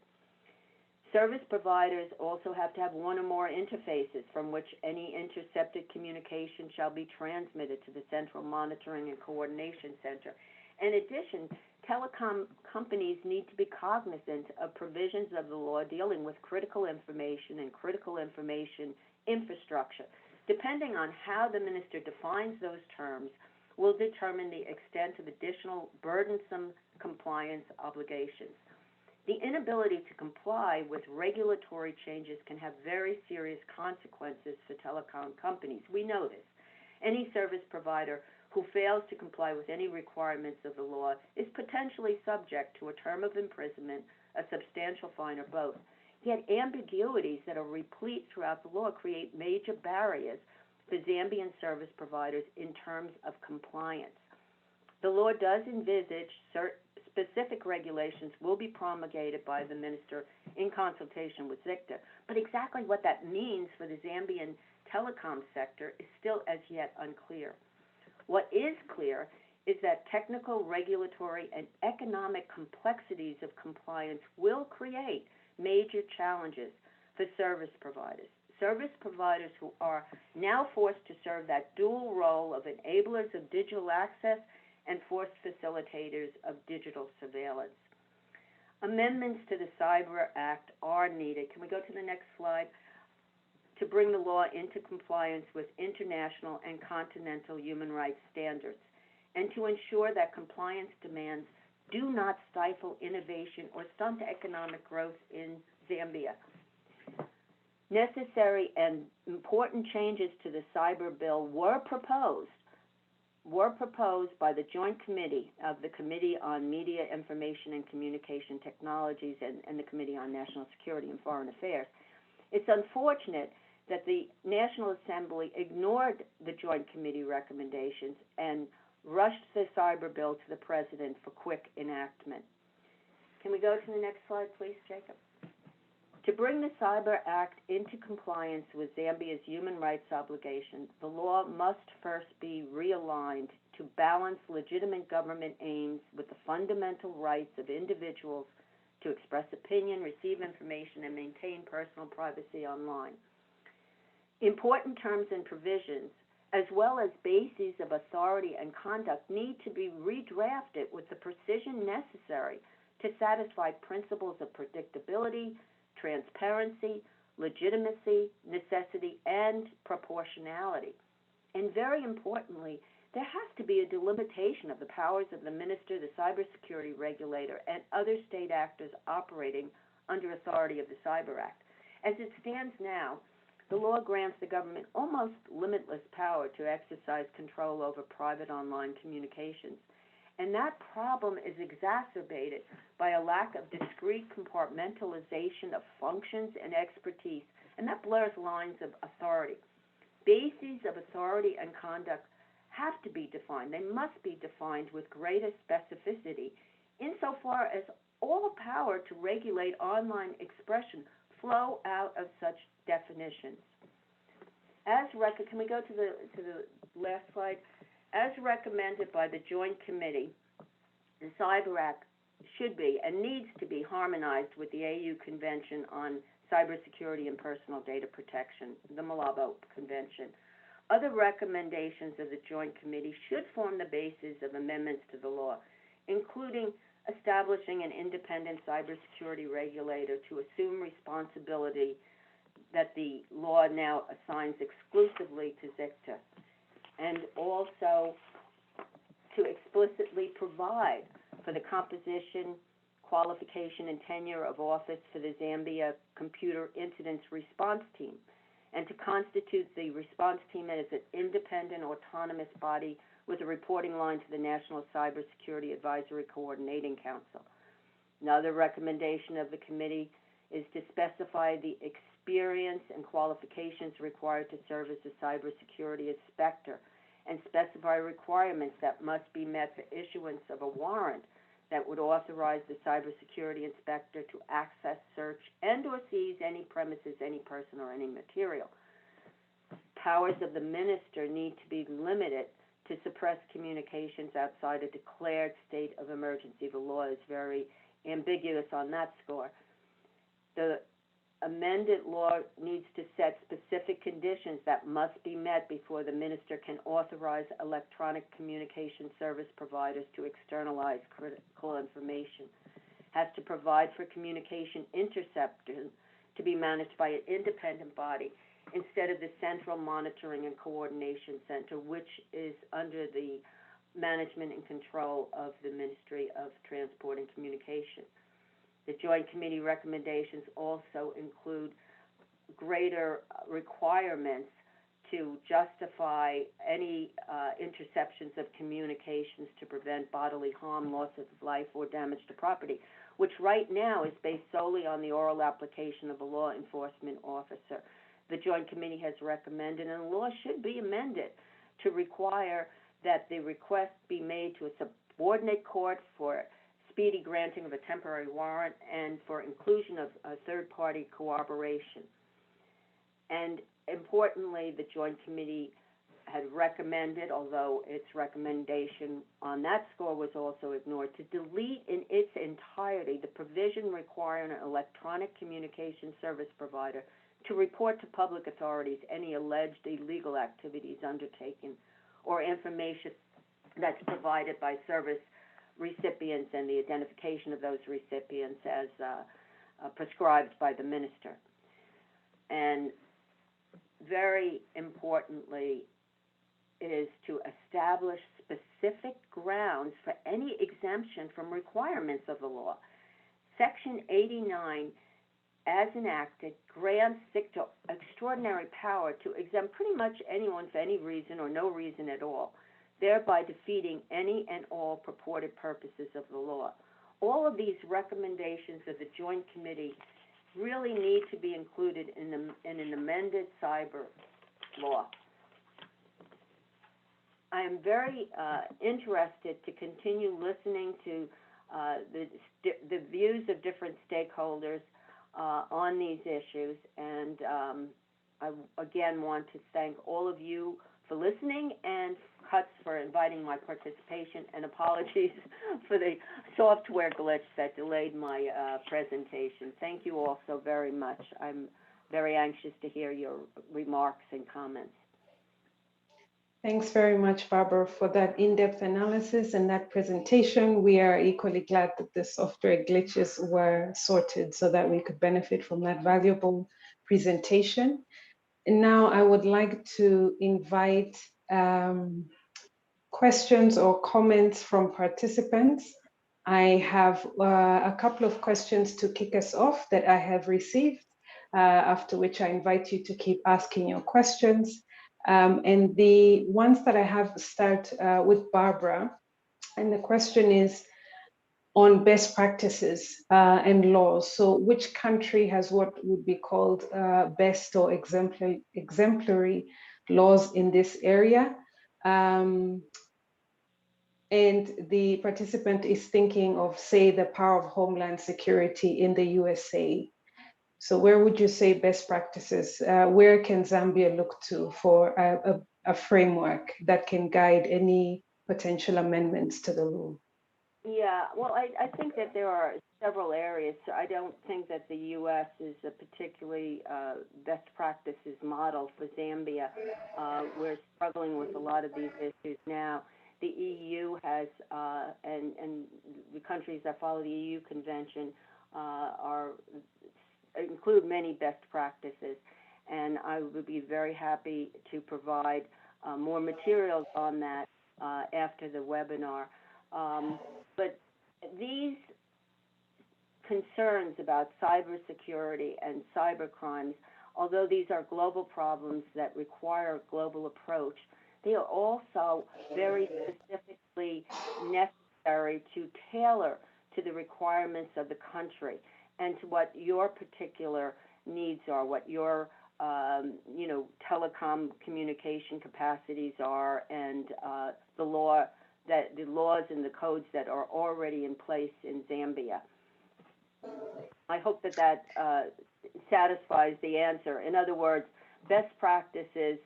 Speaker 8: Service providers also have to have one or more interfaces from which any intercepted communication shall be transmitted to the Central Monitoring and Coordination Center. In addition, telecom companies need to be cognizant of provisions of the law dealing with critical information and critical information infrastructure. Depending on how the minister defines those terms will determine the extent of additional burdensome compliance obligations. The inability to comply with regulatory changes can have very serious consequences for telecom companies. We know this. Any service provider who fails to comply with any requirements of the law is potentially subject to a term of imprisonment, a substantial fine, or both. Yet ambiguities that are replete throughout the law create major barriers for Zambian service providers in terms of compliance. The law does envisage specific regulations will be promulgated by the minister in consultation with ZICTA, but exactly what that means for the Zambian telecom sector is still as yet unclear. What is clear is that technical, regulatory, and economic complexities of compliance will create major challenges for service providers. Service providers who are now forced to serve that dual role of enablers of digital access and forced facilitators of digital surveillance. Amendments to the Cyber Act are needed. Can we go to the next slide? To bring the law into compliance with international and continental human rights standards, and to ensure that compliance demands do not stifle innovation or stunt economic growth in Zambia. Necessary and important changes to the cyber bill were proposed were proposed by the Joint Committee of the Committee on Media, Information and Communication Technologies and the Committee on National Security and Foreign Affairs. It's unfortunate that the National Assembly ignored the Joint Committee recommendations and rushed the cyber bill to the President for quick enactment. Can we go to the next slide, please, Jacob? To bring the Cyber Act into compliance with Zambia's human rights obligations, the law must first be realigned to balance legitimate government aims with the fundamental rights of individuals to express opinion, receive information, and maintain personal privacy online. Important terms and provisions, as well as bases of authority and conduct, need to be redrafted with the precision necessary to satisfy principles of predictability, transparency, legitimacy, necessity, and proportionality. And very importantly, there has to be a delimitation of the powers of the minister, the cybersecurity regulator, and other state actors operating under authority of the Cyber Act. As it stands now, the law grants the government almost limitless power to exercise control over private online communications. And that problem is exacerbated by a lack of discrete compartmentalization of functions and expertise, and that blurs lines of authority. Bases of authority and conduct have to be defined. They must be defined with greater specificity insofar as all power to regulate online expression flow out of such definitions. Can we go to the last slide? As recommended by the Joint Committee, the Cyber Act should be and needs to be harmonized with the AU Convention on Cybersecurity and Personal Data Protection, the Malabo Convention. Other recommendations of the Joint Committee should form the basis of amendments to the law, including establishing an independent cybersecurity regulator to assume responsibility that the law now assigns exclusively to ZICTA, and also to explicitly provide for the composition, qualification, and tenure of office for the Zambia Computer Incidents Response Team, and to constitute the response team as an independent, autonomous body with a reporting line to the National Cybersecurity Advisory Coordinating Council. Another recommendation of the committee is to specify the experience and qualifications required to serve as a cybersecurity inspector, and specify requirements that must be met for issuance of a warrant that would authorize the cybersecurity inspector to access, search, and/or seize any premises, any person, or any material. Powers of the minister need to be limited to suppress communications outside a declared state of emergency. The law is very ambiguous on that score. The amended law needs to set specific conditions that must be met before the minister can authorize electronic communication service providers to externalize critical information, has to provide for communication interception to be managed by an independent body instead of the Central Monitoring and Coordination Center, which is under the management and control of the Ministry of Transport and Communication. The Joint Committee recommendations also include greater requirements to justify any interceptions of communications to prevent bodily harm, loss of life, or damage to property, which right now is based solely on the oral application of a law enforcement officer. The Joint Committee has recommended, and the law should be amended to require that the request be made to a subordinate court for speedy granting of a temporary warrant and for inclusion of third-party cooperation. And importantly, the Joint Committee had recommended, although its recommendation on that score was also ignored, to delete in its entirety the provision requiring an electronic communication service provider to report to public authorities any alleged illegal activities undertaken or information that's provided by service recipients and the identification of those recipients as prescribed by the minister. And very importantly is to establish specific grounds for any exemption from requirements of the law. Section 89, as enacted, grants CICTA extraordinary power to exempt pretty much anyone for any reason or no reason at all. thereby defeating any and all purported purposes of the law. All of these recommendations of the Joint Committee really need to be included in an amended cyber law. I am very interested to continue listening to the views of different stakeholders on these issues, and I again want to thank all of you for listening and CUTS for inviting my participation, and apologies for the software glitch that delayed my presentation. Thank you all so very much. I'm very anxious to hear your remarks and comments.
Speaker 1: Thanks very much, Barbara, for that in-depth analysis and that presentation. We are equally glad that the software glitches were sorted so that we could benefit from that valuable presentation. And now I would like to invite questions or comments from participants. I have a couple of questions to kick us off that I have received, after which I invite you to keep asking your questions. And the ones that I have start with Barbara, and the question is on best practices and laws. So which country has what would be called best or exemplary laws in this area? And the participant is thinking of, say, the power of homeland security in the USA. So where would you say best practices? Where can Zambia look to for a framework that can guide any potential amendments to the law?
Speaker 8: Yeah, well, I think that there are several areas. So I don't think that the U.S. is a particularly best practices model for Zambia. We're struggling with a lot of these issues now. The EU has, and the countries that follow the EU convention include many best practices, and I would be very happy to provide more materials on that after the webinar. But these concerns about cybersecurity and cyber crimes, although these are global problems that require a global approach, they are also very specifically necessary to tailor to the requirements of the country and to what your particular needs are, what your telecom communication capacities are, and the laws and the codes that are already in place in Zambia. I hope that satisfies the answer. In other words, best practices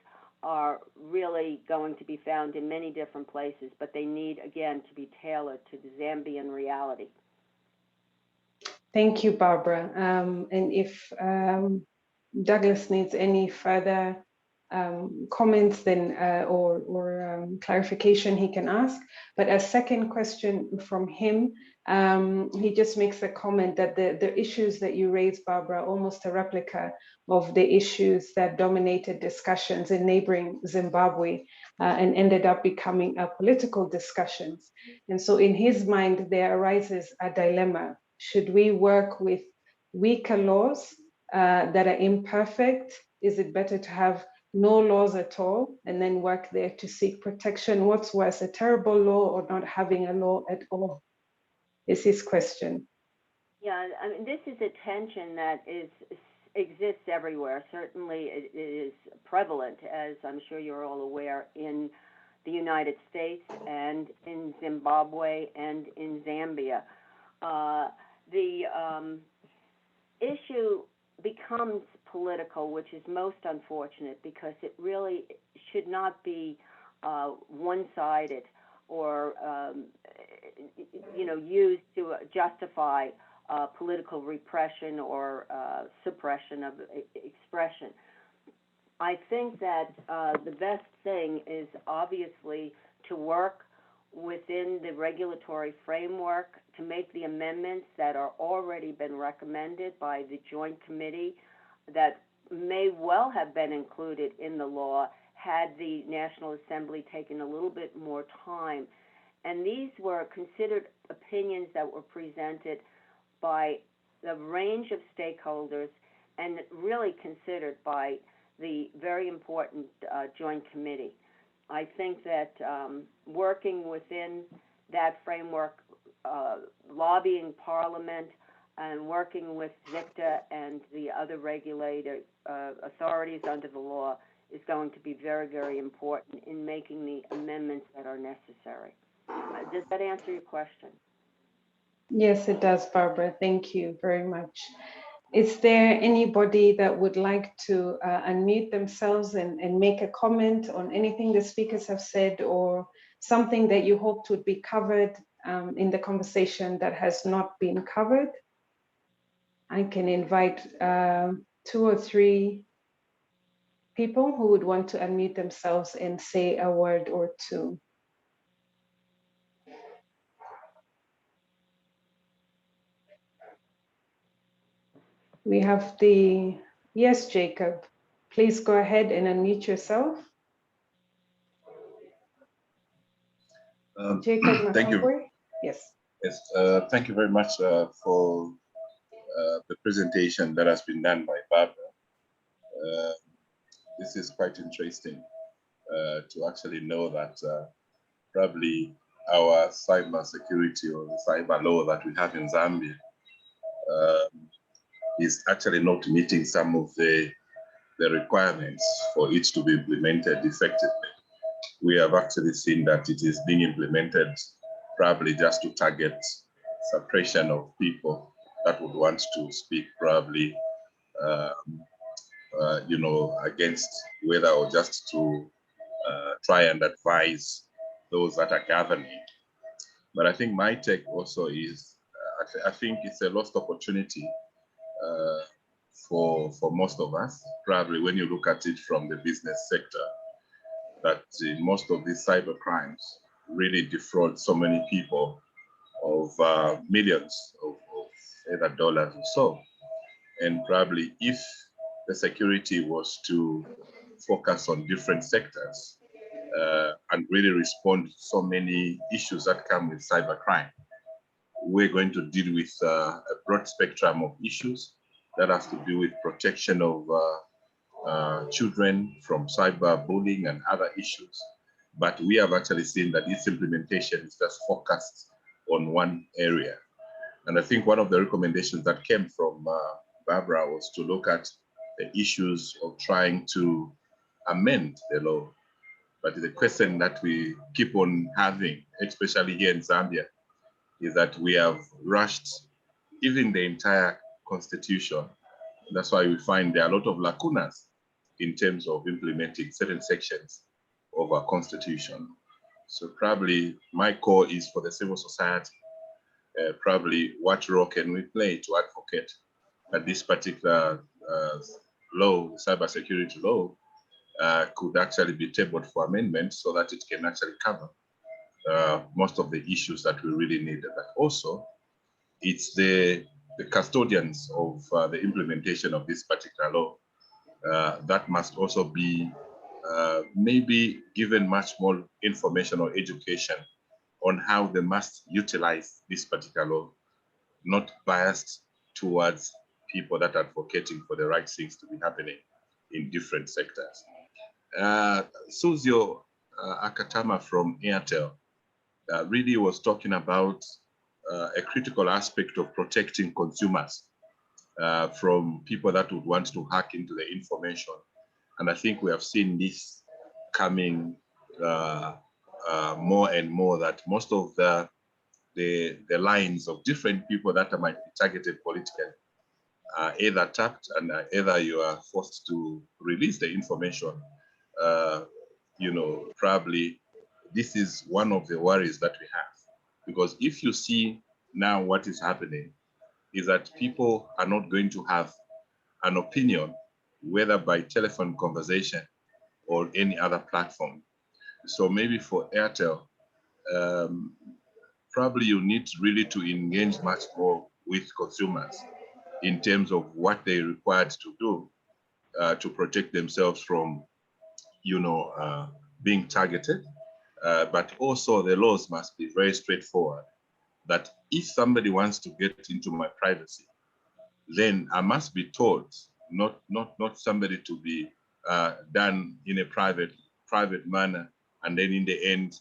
Speaker 8: are really going to be found in many different places, but they need, again, to be tailored to the Zambian reality.
Speaker 1: Thank you, Barbara. And if Douglas needs any further comments then or clarification, he can ask. But a second question from him, he just makes a comment that the issues that you raised, Barbara, are almost a replica of the issues that dominated discussions in neighboring Zimbabwe and ended up becoming political discussions. And so in his mind, there arises a dilemma. Should we work with weaker laws that are imperfect? Is it better to have no laws at all and then work there to seek protection? What's worse, a terrible law or not having a law at all? Is his question.
Speaker 8: Yeah, I mean, this is a tension that exists everywhere. Certainly it is prevalent, as I'm sure you're all aware, in the United States and in Zimbabwe and in Zambia. The issue becomes political, which is most unfortunate because it really should not be one-sided or used to justify political repression or suppression of expression. I think that the best thing is obviously to work within the regulatory framework to make the amendments that are already been recommended by the Joint Committee that may well have been included in the law had the National Assembly taken a little bit more time. And these were considered opinions that were presented by the range of stakeholders and really considered by the very important Joint Committee. I think that working within that framework, lobbying Parliament and working with ZICTA and the other regulator authorities under the law is going to be very, very important in making the amendments that are necessary. Does that answer your question?
Speaker 1: Yes, it does, Barbara. Thank you very much. Is there anybody that would like to unmute themselves and make a comment on anything the speakers have said, or something that you hoped would be covered in the conversation that has not been covered? I can invite 2 or 3 people who would want to unmute themselves and say a word or two. We have yes, Jacob. Please go ahead and unmute yourself. Jacob,
Speaker 9: thank you.
Speaker 1: Yes.
Speaker 9: Yes, thank you very much for the presentation that has been done by Barbara. This is quite interesting to actually know that probably our cyber security or the cyber law that we have in Zambia is actually not meeting some of the requirements for it to be implemented effectively. We have actually seen that it is being implemented probably just to target suppression of people that would want to speak probably, you know, against whether or just to try and advise those that are governing. But I think my take also is, I think it's a lost opportunity for most of us, probably when you look at it from the business sector, that most of these cyber crimes really defraud so many people of millions of either dollars or so. And probably if the security was to focus on different sectors and really respond to so many issues that come with cybercrime, we're going to deal with a broad spectrum of issues that has to do with protection of children from cyberbullying and other issues. But we have actually seen that its implementation is just focused on one area. And I think one of the recommendations that came from Barbara was to look at the issues of trying to amend the law. But the question that we keep on having, especially here in Zambia, is that we have rushed even the entire constitution. That's why we find there are a lot of lacunas in terms of implementing certain sections of our constitution. So probably my call is for the civil society, probably what role can we play to advocate that this particular law, cybersecurity law, could actually be tabled for amendment so that it can actually cover most of the issues that we really need. But also, it's the custodians of the implementation of this particular law that must also be maybe given much more information or education on how they must utilize this particular law, not biased towards people that are advocating for the right things to be happening in different sectors. Suzio Akatama from Airtel really was talking about a critical aspect of protecting consumers from people that would want to hack into the information. And I think we have seen this coming more and more, that most of the lines of different people that might be targeted politically are either tapped and either you are forced to release the information. You know, probably this is one of the worries that we have, because if you see now what is happening is that people are not going to have an opinion, whether by telephone conversation or any other platform. So maybe for Airtel, probably you need really to engage much more with consumers in terms of what they're required to do to protect themselves from, you know, being targeted. But also the laws must be very straightforward, that if somebody wants to get into my privacy, then I must be told, not somebody to be done in a private manner And then in the end,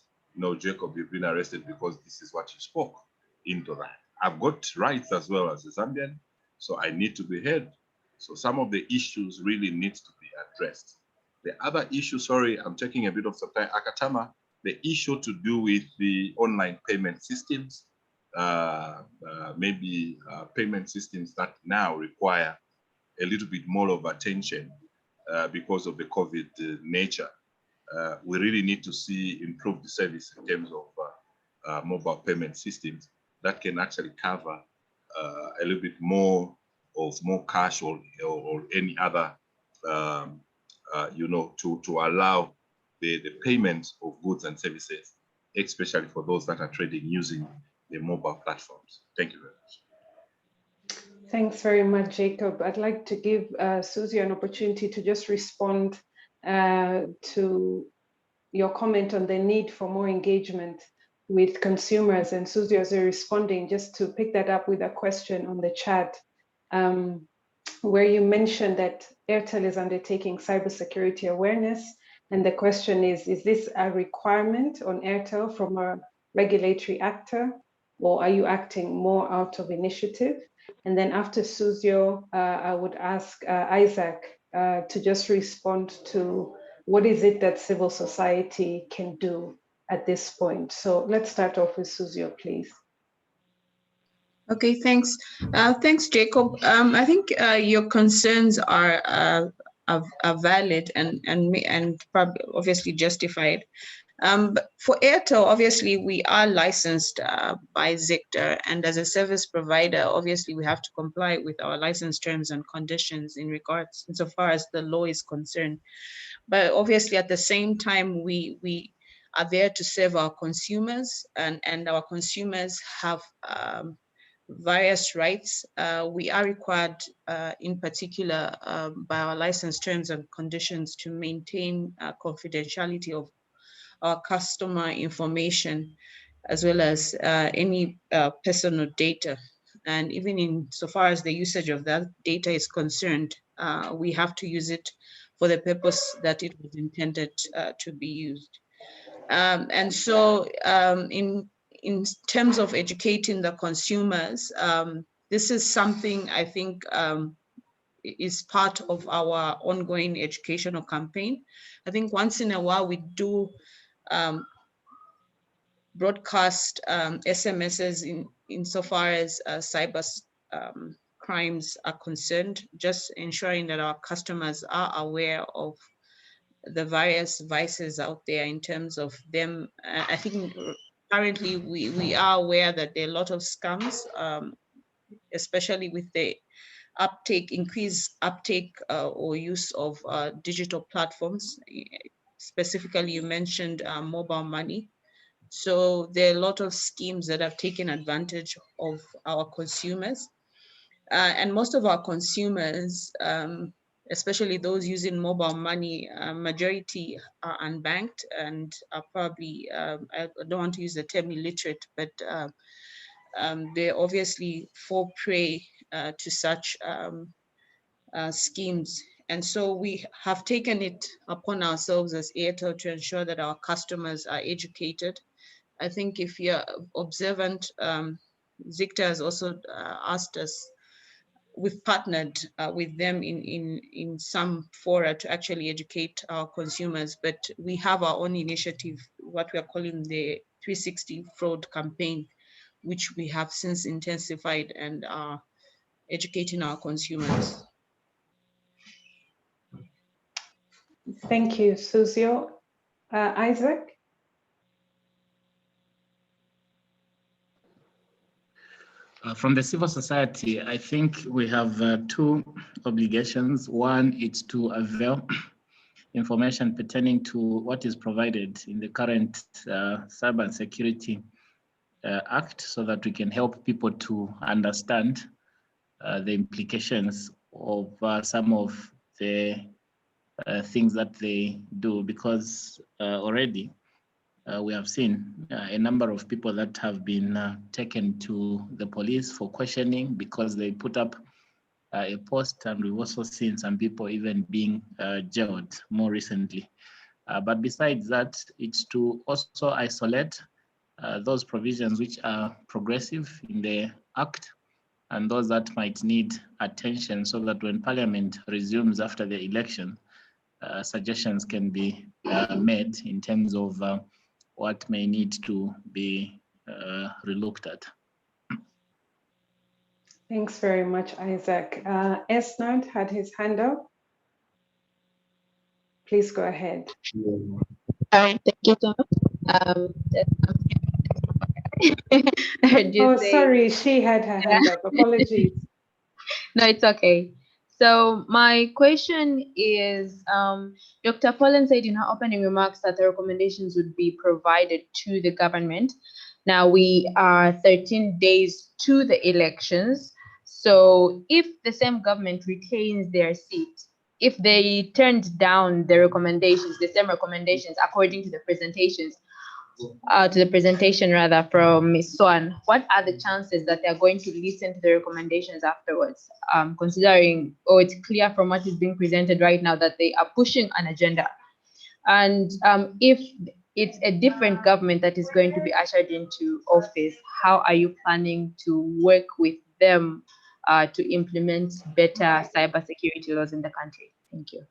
Speaker 9: Jacob, you've been arrested because this is what you spoke into that. I've got rights as well as a Zambian, so I need to be heard. So some of the issues really need to be addressed. The other issue, sorry, I'm taking a bit of some time, Akatama, the issue to do with the online payment systems, maybe payment systems that now require a little bit more of attention because of the COVID nature. We really need to see improved service in terms of mobile payment systems that can actually cover a little bit more of more cash or any other, to allow the payment of goods and services, especially for those that are trading using the mobile platforms. Thank you very much.
Speaker 1: Thanks very much, Jacob. I'd like to give Susie an opportunity to just respond to your comment on the need for more engagement with consumers. And Susie, as you're responding, just to pick that up with a question on the chat, where you mentioned that Airtel is undertaking cybersecurity awareness. And the question is this a requirement on Airtel from a regulatory actor, or are you acting more out of initiative? And then after Suzio, I would ask Isaac to just respond to what is it that civil society can do at this point. So let's start off with Suzio, please.
Speaker 5: Okay, thanks. Thanks, Jacob. I think your concerns are valid and probably obviously justified. But for Airtel, obviously, we are licensed by ZICTA, and as a service provider, obviously, we have to comply with our license terms and conditions in regards, insofar as the law is concerned. But obviously, at the same time, we are there to serve our consumers, and our consumers have various rights. We are required, in particular, by our license terms and conditions to maintain confidentiality of our customer information, as well as any personal data. And even in so far as the usage of that data is concerned, we have to use it for the purpose that it was intended to be used. And so in terms of educating the consumers, this is something I think is part of our ongoing educational campaign. I think once in a while we do broadcast SMSs insofar as cyber crimes are concerned, just ensuring that our customers are aware of the various vices out there in terms of them. I think currently we are aware that there are a lot of scams, especially with the increased uptake or use of digital platforms. Specifically, you mentioned mobile money. So there are a lot of schemes that have taken advantage of our consumers. And most of our consumers, especially those using mobile money, majority are unbanked and are probably, I don't want to use the term illiterate, but they obviously fall prey to such schemes. And so we have taken it upon ourselves as Airtel to ensure that our customers are educated. I think if you're observant, ZICTA has also asked us, we've partnered with them in some fora to actually educate our consumers, but we have our own initiative, what we are calling the 360 fraud campaign, which we have since intensified and are educating our consumers.
Speaker 1: Thank you, Suzio. Isaac?
Speaker 7: From the civil society, I think we have two obligations. One is to avail information pertaining to what is provided in the current Cyber and Security Act, so that we can help people to understand the implications of some of the things that they do, because already we have seen a number of people that have been taken to the police for questioning because they put up a post, and we've also seen some people even being jailed more recently. But besides that, it's to also isolate those provisions which are progressive in the Act and those that might need attention, so that when Parliament resumes after the election, suggestions can be made in terms of what may need to be relooked at.
Speaker 1: Thanks very much, Isaac. Esnard had his hand up. Please go ahead.
Speaker 10: Thank you so much. I heard you say,
Speaker 1: sorry, she had her hand up. Apologies.
Speaker 10: no, it's okay. So my question is, Dr. Pollen said in her opening remarks that the recommendations would be provided to the government. Now we are 13 days to the elections. So if the same government retains their seat, if they turned down the recommendations, the same recommendations according to the presentations, from Ms. Swann, what are the chances that they're going to listen to the recommendations afterwards? Considering, it's clear from what is being presented right now that they are pushing an agenda. And if it's a different government that is going to be ushered into office, how are you planning to work with them to implement better cybersecurity laws in the country? Thank you.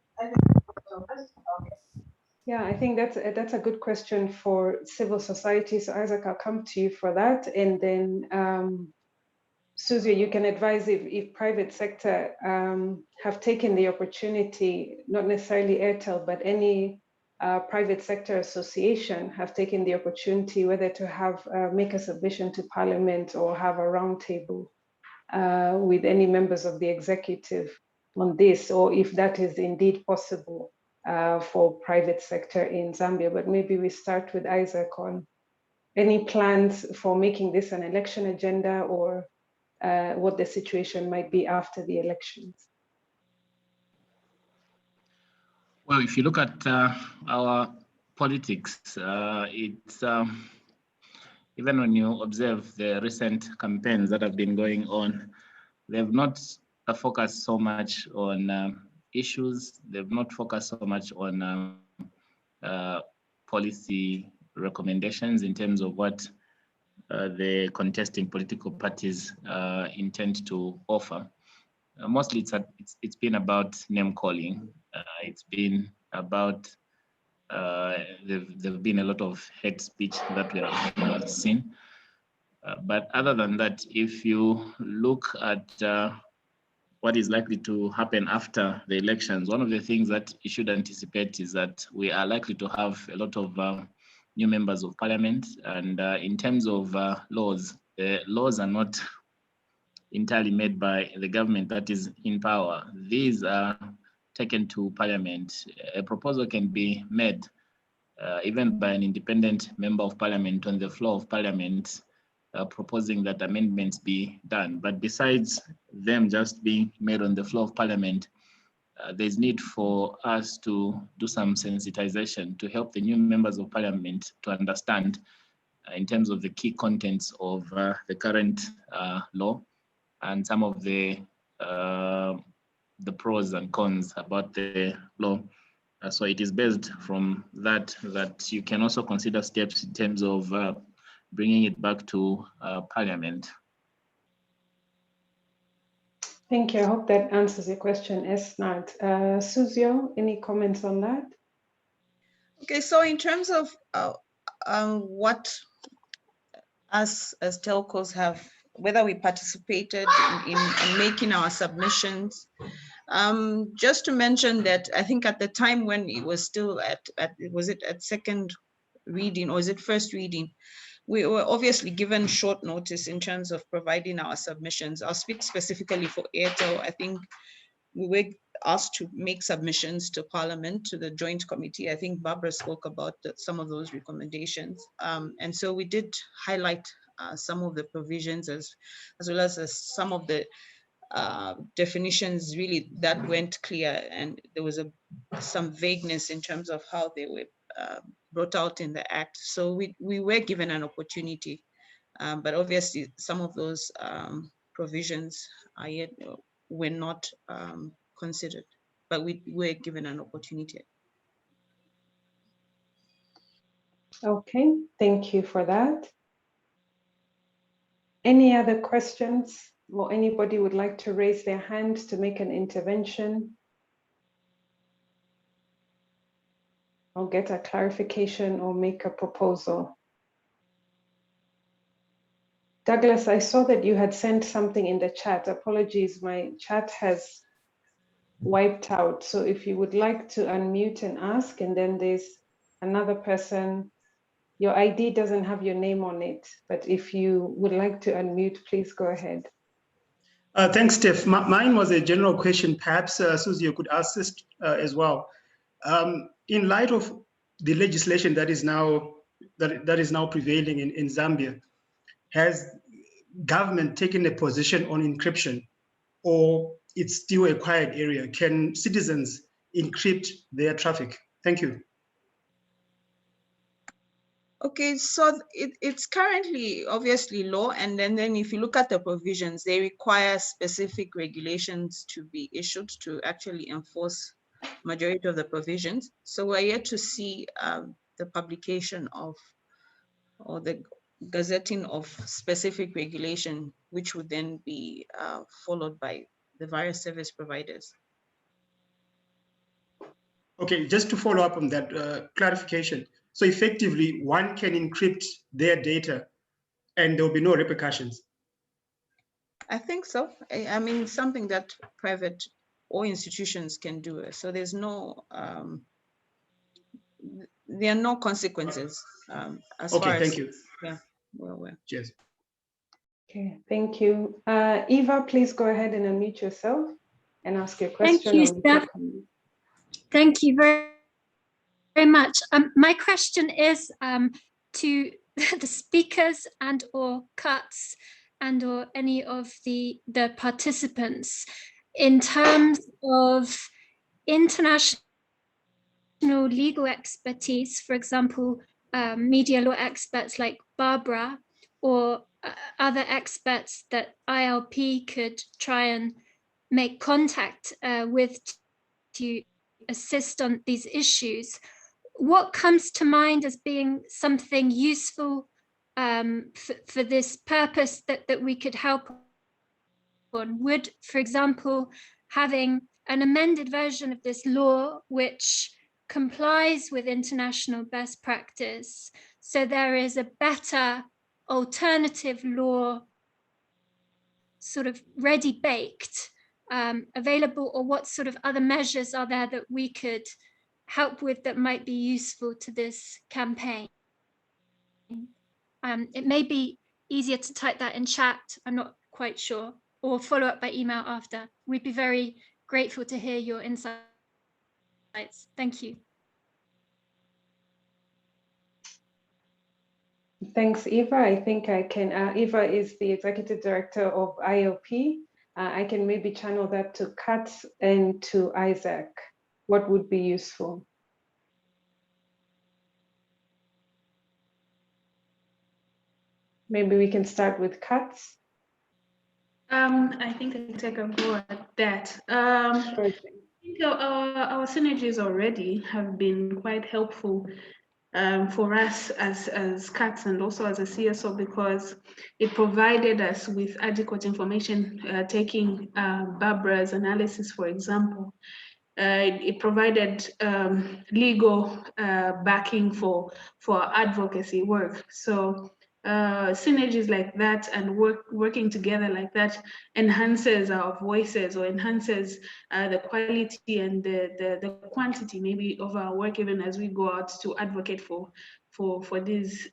Speaker 1: Yeah, I think that's a good question for civil society. So Isaac, I'll come to you for that. And then Susie, you can advise if private sector have taken the opportunity, not necessarily Airtel, but any private sector association have taken the opportunity whether to have make a submission to Parliament or have a roundtable with any members of the executive on this, or if that is indeed possible for private sector in Zambia. But maybe we start with Isaac on any plans for making this an election agenda, or what the situation might be after the elections.
Speaker 7: Well, if you look at our politics, it's even when you observe the recent campaigns that have been going on, they've not focused so much on issues. They've not focused so much on policy recommendations in terms of what the contesting political parties intend to offer. Mostly it's been about name calling. It's been about there've been a lot of hate speech that we have seen. But other than that, if you look at what is likely to happen after the elections, one of the things that you should anticipate is that we are likely to have a lot of new members of parliament. And in terms of laws, the laws are not entirely made by the government that is in power. These are taken to parliament. A proposal can be made even by an independent member of parliament on the floor of parliament, proposing that amendments be done. But besides them just being made on the floor of parliament, there's need for us to do some sensitization to help the new members of parliament to understand in terms of the key contents of the current law and some of the pros and cons about the law. So it is based from that you can also consider steps in terms of bringing it back to Parliament.
Speaker 1: Thank you. I hope that answers your question, Esnard. Suzio, any comments on that?
Speaker 3: Okay, so in terms of what us as telcos have, whether we participated in making our submissions, just to mention that I think at the time when it was still was it at second reading or is it first reading, we were obviously given short notice in terms of providing our submissions. I'll speak specifically for Airtel. I think we were asked to make submissions to Parliament, to the Joint Committee. I think Barbara spoke about some of those recommendations. And so we did highlight some of the provisions as well as some of the definitions really that weren't clear, and there was some vagueness in terms of how they were brought out in the Act. So we were given an opportunity, but obviously some of those provisions are yet were not considered, but we were given an opportunity.
Speaker 1: Okay, thank you for that. Any other questions, or anybody would like to raise their hand to make an intervention or get a clarification or make a proposal? Douglas, I saw that you had sent something in the chat. Apologies, my chat has wiped out. So if you would like to unmute and ask, and then there's another person, your ID doesn't have your name on it, but if you would like to unmute, please go ahead.
Speaker 2: Thanks, Steph. Mine was a general question. Perhaps, Susie, you could assist as well. In light of the legislation that is now prevailing in Zambia, has government taken a position on encryption, or it's still a quiet area? Can citizens encrypt their traffic? Thank you.
Speaker 11: Okay, so it's currently obviously law, and then if you look at the provisions, they require specific regulations to be issued to actually enforce majority of the provisions. So we're yet to see the publication of, or the gazetting of specific regulation, which would then be followed by the various service providers.
Speaker 2: Okay, just to follow up on that clarification. So effectively, one can encrypt their data and there will be no repercussions?
Speaker 11: I think so. I mean, something that private or institutions can do. So there's no, there are no consequences as far as.
Speaker 2: Okay, thank you.
Speaker 11: Yeah, well.
Speaker 2: Cheers.
Speaker 1: Okay, thank you. Eva, please go ahead and unmute yourself and ask your question.
Speaker 12: Thank you, Steph. Thank you very much. My question is to the speakers and or CUTS and or any of the participants in terms of international legal expertise, for example, media law experts like Barbara or other experts that ILP could try and make contact with to assist on these issues. What comes to mind as being something useful for this purpose that we could help on? Would, for example, having an amended version of this law which complies with international best practice, so there is a better alternative law sort of ready baked available, or what sort of other measures are there that we could help with that might be useful to this campaign? It may be easier to type that in chat, I'm not quite sure, or follow up by email after. We'd be very grateful to hear your insights. Thank you.
Speaker 1: Thanks, Eva. I think I can, Eva is the Executive Director of ILP. I can maybe channel that to CUTS and to Isaac. What would be useful? Maybe we can start with CUTS.
Speaker 5: I think I can take a go at that. I think our synergies already have been quite helpful for us as CUTS and also as a CSO, because it provided us with adequate information. Taking Barbara's analysis, for example, it provided legal backing for advocacy work. So synergies like that and working together like that enhances our voices, or enhances the quality and the quantity maybe of our work, even as we go out to advocate for these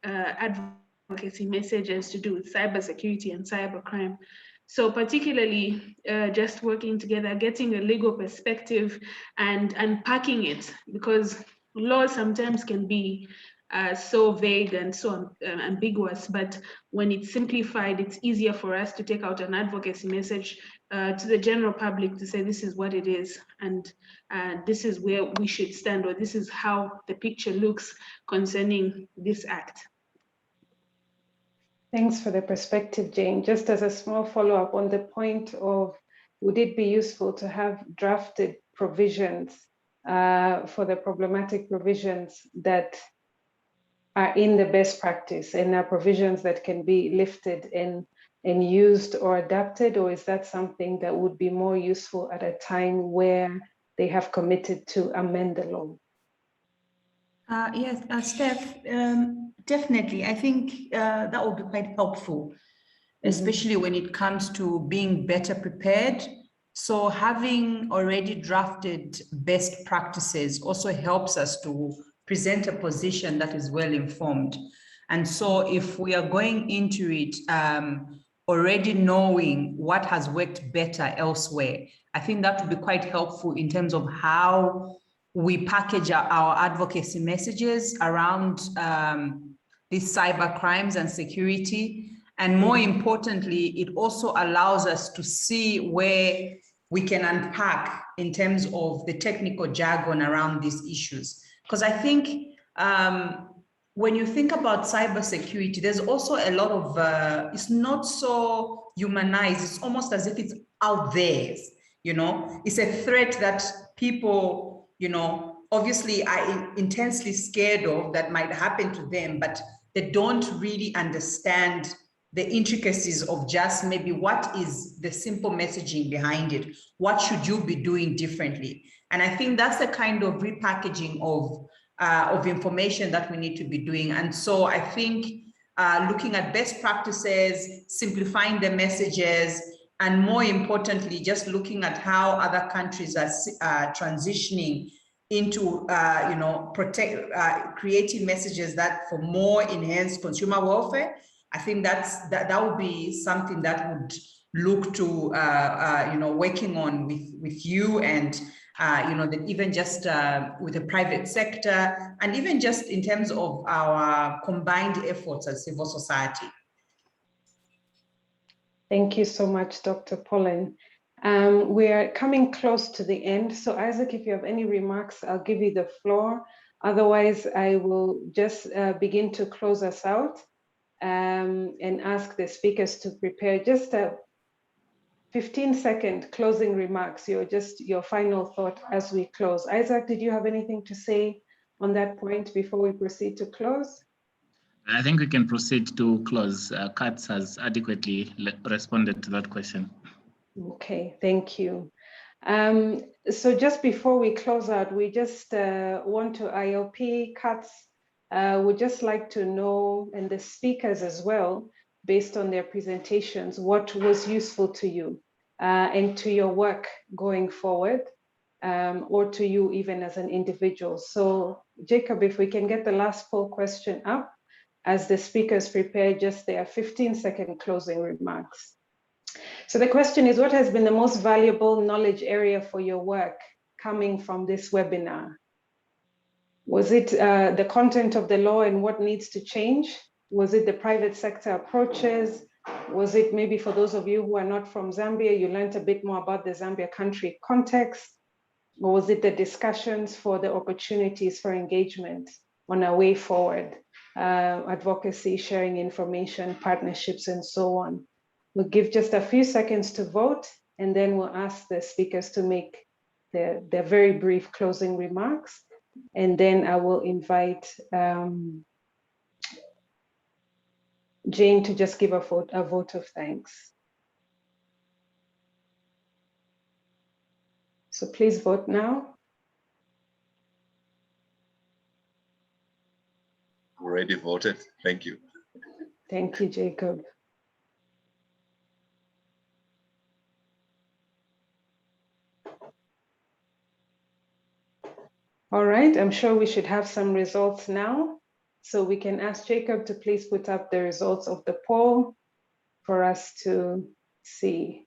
Speaker 5: advocacy messages to do with cybersecurity and cybercrime. So particularly just working together, getting a legal perspective and unpacking it, because law sometimes can be so vague and so ambiguous, but when it's simplified, it's easier for us to take out an advocacy message to the general public to say this is what it is, and this is where we should stand, or this is how the picture looks concerning this act.
Speaker 1: Thanks for the perspective, Jane. Just as a small follow-up on the point of, would it be useful to have drafted provisions for the problematic provisions that are in the best practice and are provisions that can be lifted and used or adapted, or is that something that would be more useful at a time where they have committed to amend the law?
Speaker 3: Yes, Steph, definitely. I think that would be quite helpful, especially when it comes to being better prepared. So having already drafted best practices also helps us to present a position that is well informed. And so if we are going into it already knowing what has worked better elsewhere, I think that would be quite helpful in terms of how we package our advocacy messages around these cyber crimes and security. And more importantly, it also allows us to see where we can unpack in terms of the technical jargon around these issues. Because I think when you think about cybersecurity, there's also a lot of, it's not so humanized. It's almost as if it's out there, you know? It's a threat that people, you know, obviously are intensely scared of that might happen to them, but they don't really understand the intricacies of just maybe what is the simple messaging behind it. What should you be doing differently? And I think that's the kind of repackaging of information that we need to be doing. And so I think looking at best practices, simplifying the messages, and more importantly, just looking at how other countries are transitioning into, you know, creating messages that for more enhanced consumer welfare. I think that would be something that would look to, you know, working on with you and, you know, that even just with the private sector and even just in terms of our combined efforts as civil society.
Speaker 1: Thank you so much, Dr. Pollen. We're coming close to the end. So Isaac, if you have any remarks, I'll give you the floor. Otherwise, I will just begin to close us out and ask the speakers to prepare just a 15-second closing remarks, your final thought as we close. Isaac, did you have anything to say on that point before we proceed to close?
Speaker 7: I think we can proceed to close. CUTS has adequately responded to that question. Okay,
Speaker 1: thank you. So just before we close out, we just want to ILP CUTS would just like to know, and the speakers as well, based on their presentations, what was useful to you and to your work going forward, or to you even as an individual. So Jacob, if we can get the last poll question up as the speakers prepare just their 15-second closing remarks. So the question is, what has been the most valuable knowledge area for your work coming from this webinar? Was it the content of the law and what needs to change? Was it the private sector approaches? Was it maybe for those of you who are not from Zambia, you learned a bit more about the Zambia country context? Or was it the discussions for the opportunities for engagement on our way forward? Advocacy, sharing information, partnerships, and so on. We'll give just a few seconds to vote, and then we'll ask the speakers to make their very brief closing remarks. And then I will invite Jane to just give a vote of thanks. So please vote now.
Speaker 9: Already voted. Thank you.
Speaker 1: Thank you, Jacob. All right, I'm sure we should have some results now. So we can ask Jacob to please put up the results of the poll for us to see.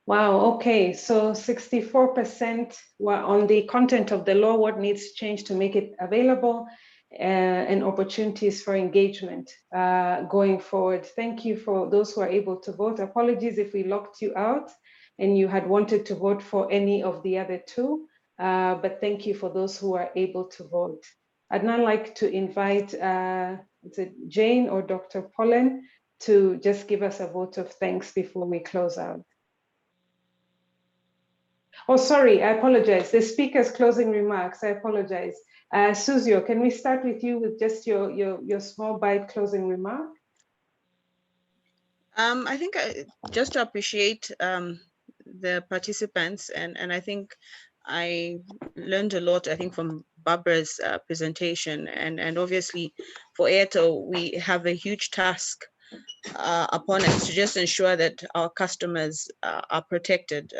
Speaker 1: Wow, okay, so 64% were on the content of the law, what needs to change to make it available, and opportunities for engagement going forward. Thank you for those who are able to vote. Apologies if we locked you out and you had wanted to vote for any of the other two, but thank you for those who are able to vote. I'd now like to invite is it Jane or Dr. Pollen to just give us a vote of thanks before we close out. Oh, sorry, I apologize. The speaker's closing remarks, I apologize. Suzio, can we start with you with just your small bite closing remark?
Speaker 11: I think just to appreciate the participants, and I think I learned a lot, I think, from Barbara's presentation, and obviously for Airtel, we have a huge task upon us to just ensure that our customers are protected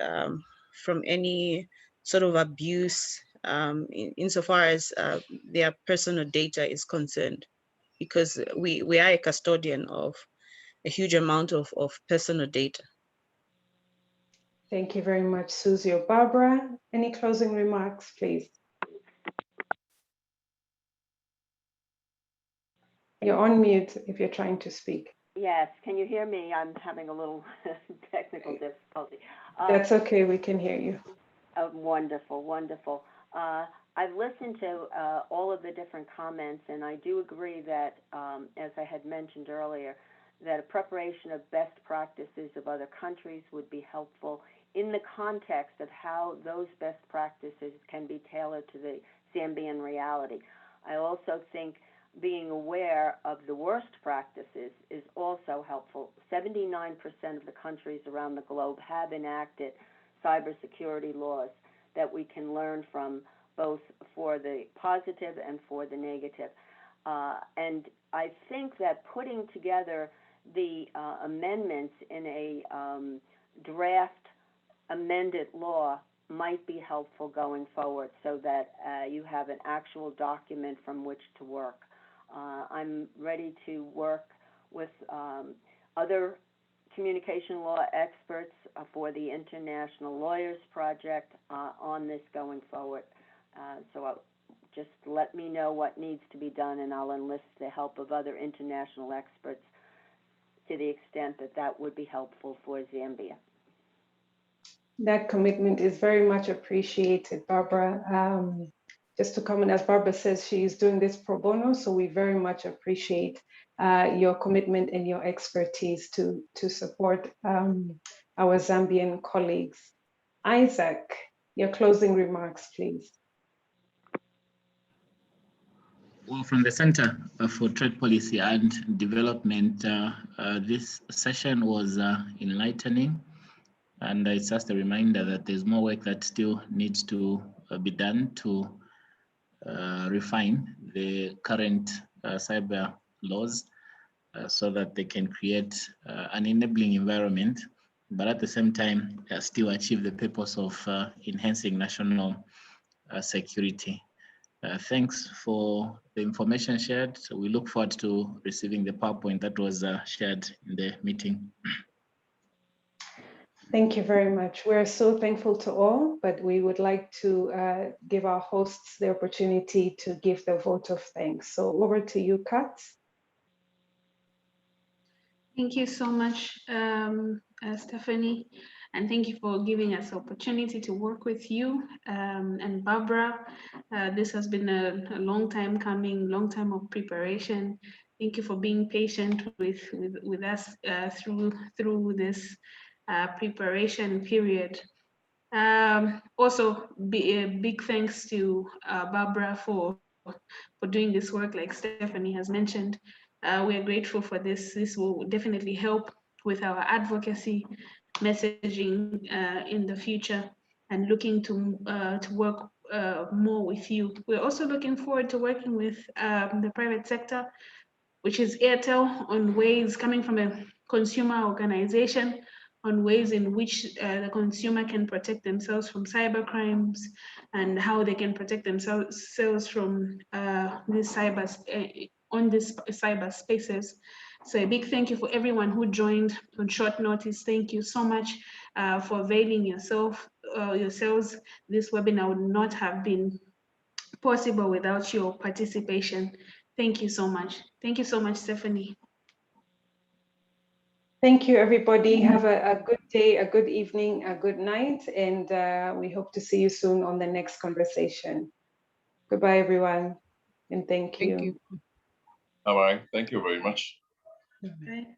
Speaker 11: from any sort of abuse insofar as their personal data is concerned, because we are a custodian of a huge amount of personal data.
Speaker 1: Thank you very much, Suzio. Barbara, any closing remarks, please? You're on mute if you're trying to speak.
Speaker 8: Yes, can you hear me? I'm having a little technical difficulty.
Speaker 1: That's okay, we can hear you.
Speaker 8: Wonderful, wonderful. I've listened to all of the different comments, and I do agree that, as I had mentioned earlier, that a preparation of best practices of other countries would be helpful in the context of how those best practices can be tailored to the Zambian reality. I also think being aware of the worst practices is also helpful. 79% of the countries around the globe have enacted cybersecurity laws that we can learn from, both for the positive and for the negative. And I think that putting together the amendments in a draft amended law might be helpful going forward, so that you have an actual document from which to work. I'm ready to work with other communication law experts for the International Lawyers Project on this going forward. So just let me know what needs to be done, and I'll enlist the help of other international experts to the extent that that would be helpful for Zambia.
Speaker 1: That commitment is very much appreciated, Barbara. Just to comment, as Barbara says, she is doing this pro bono, so we very much appreciate your commitment and your expertise to support our Zambian colleagues. Isaac, your closing remarks, please.
Speaker 7: Well, from the Center for Trade Policy and Development, this session was enlightening, and it's just a reminder that there's more work that still needs to be done to refine the current cyber laws so that they can create an enabling environment, but at the same time still achieve the purpose of enhancing national security. Thanks for the information shared. So we look forward to receiving the PowerPoint that was shared in the meeting.
Speaker 1: Thank you very much. We're so thankful to all, but we would like to give our hosts the opportunity to give the vote of thanks. So over to you, CUTS.
Speaker 5: Thank you so much, Stephanie, and thank you for giving us the opportunity to work with you and Barbara. This has been a long time coming, long time of preparation. Thank you for being patient with us through this preparation period. Also, a big thanks to Barbara for doing this work, like Stephanie has mentioned. We are grateful for this. This will definitely help with our advocacy messaging in the future, and looking to work more with you. We're also looking forward to working with the private sector, which is Airtel, on ways, coming from a consumer organization, on ways in which the consumer can protect themselves from cyber crimes, and how they can protect themselves from these cyber spaces. So a big thank you for everyone who joined on short notice. Thank you so much for availing yourselves. This webinar would not have been possible without your participation. Thank you so much. Thank you so much, Stephanie.
Speaker 1: Thank you, everybody. Have a good day, a good evening, a good night, and we hope to see you soon on the next conversation. Goodbye, everyone, and thank you.
Speaker 9: Bye-bye. Thank you very much.
Speaker 5: Bye.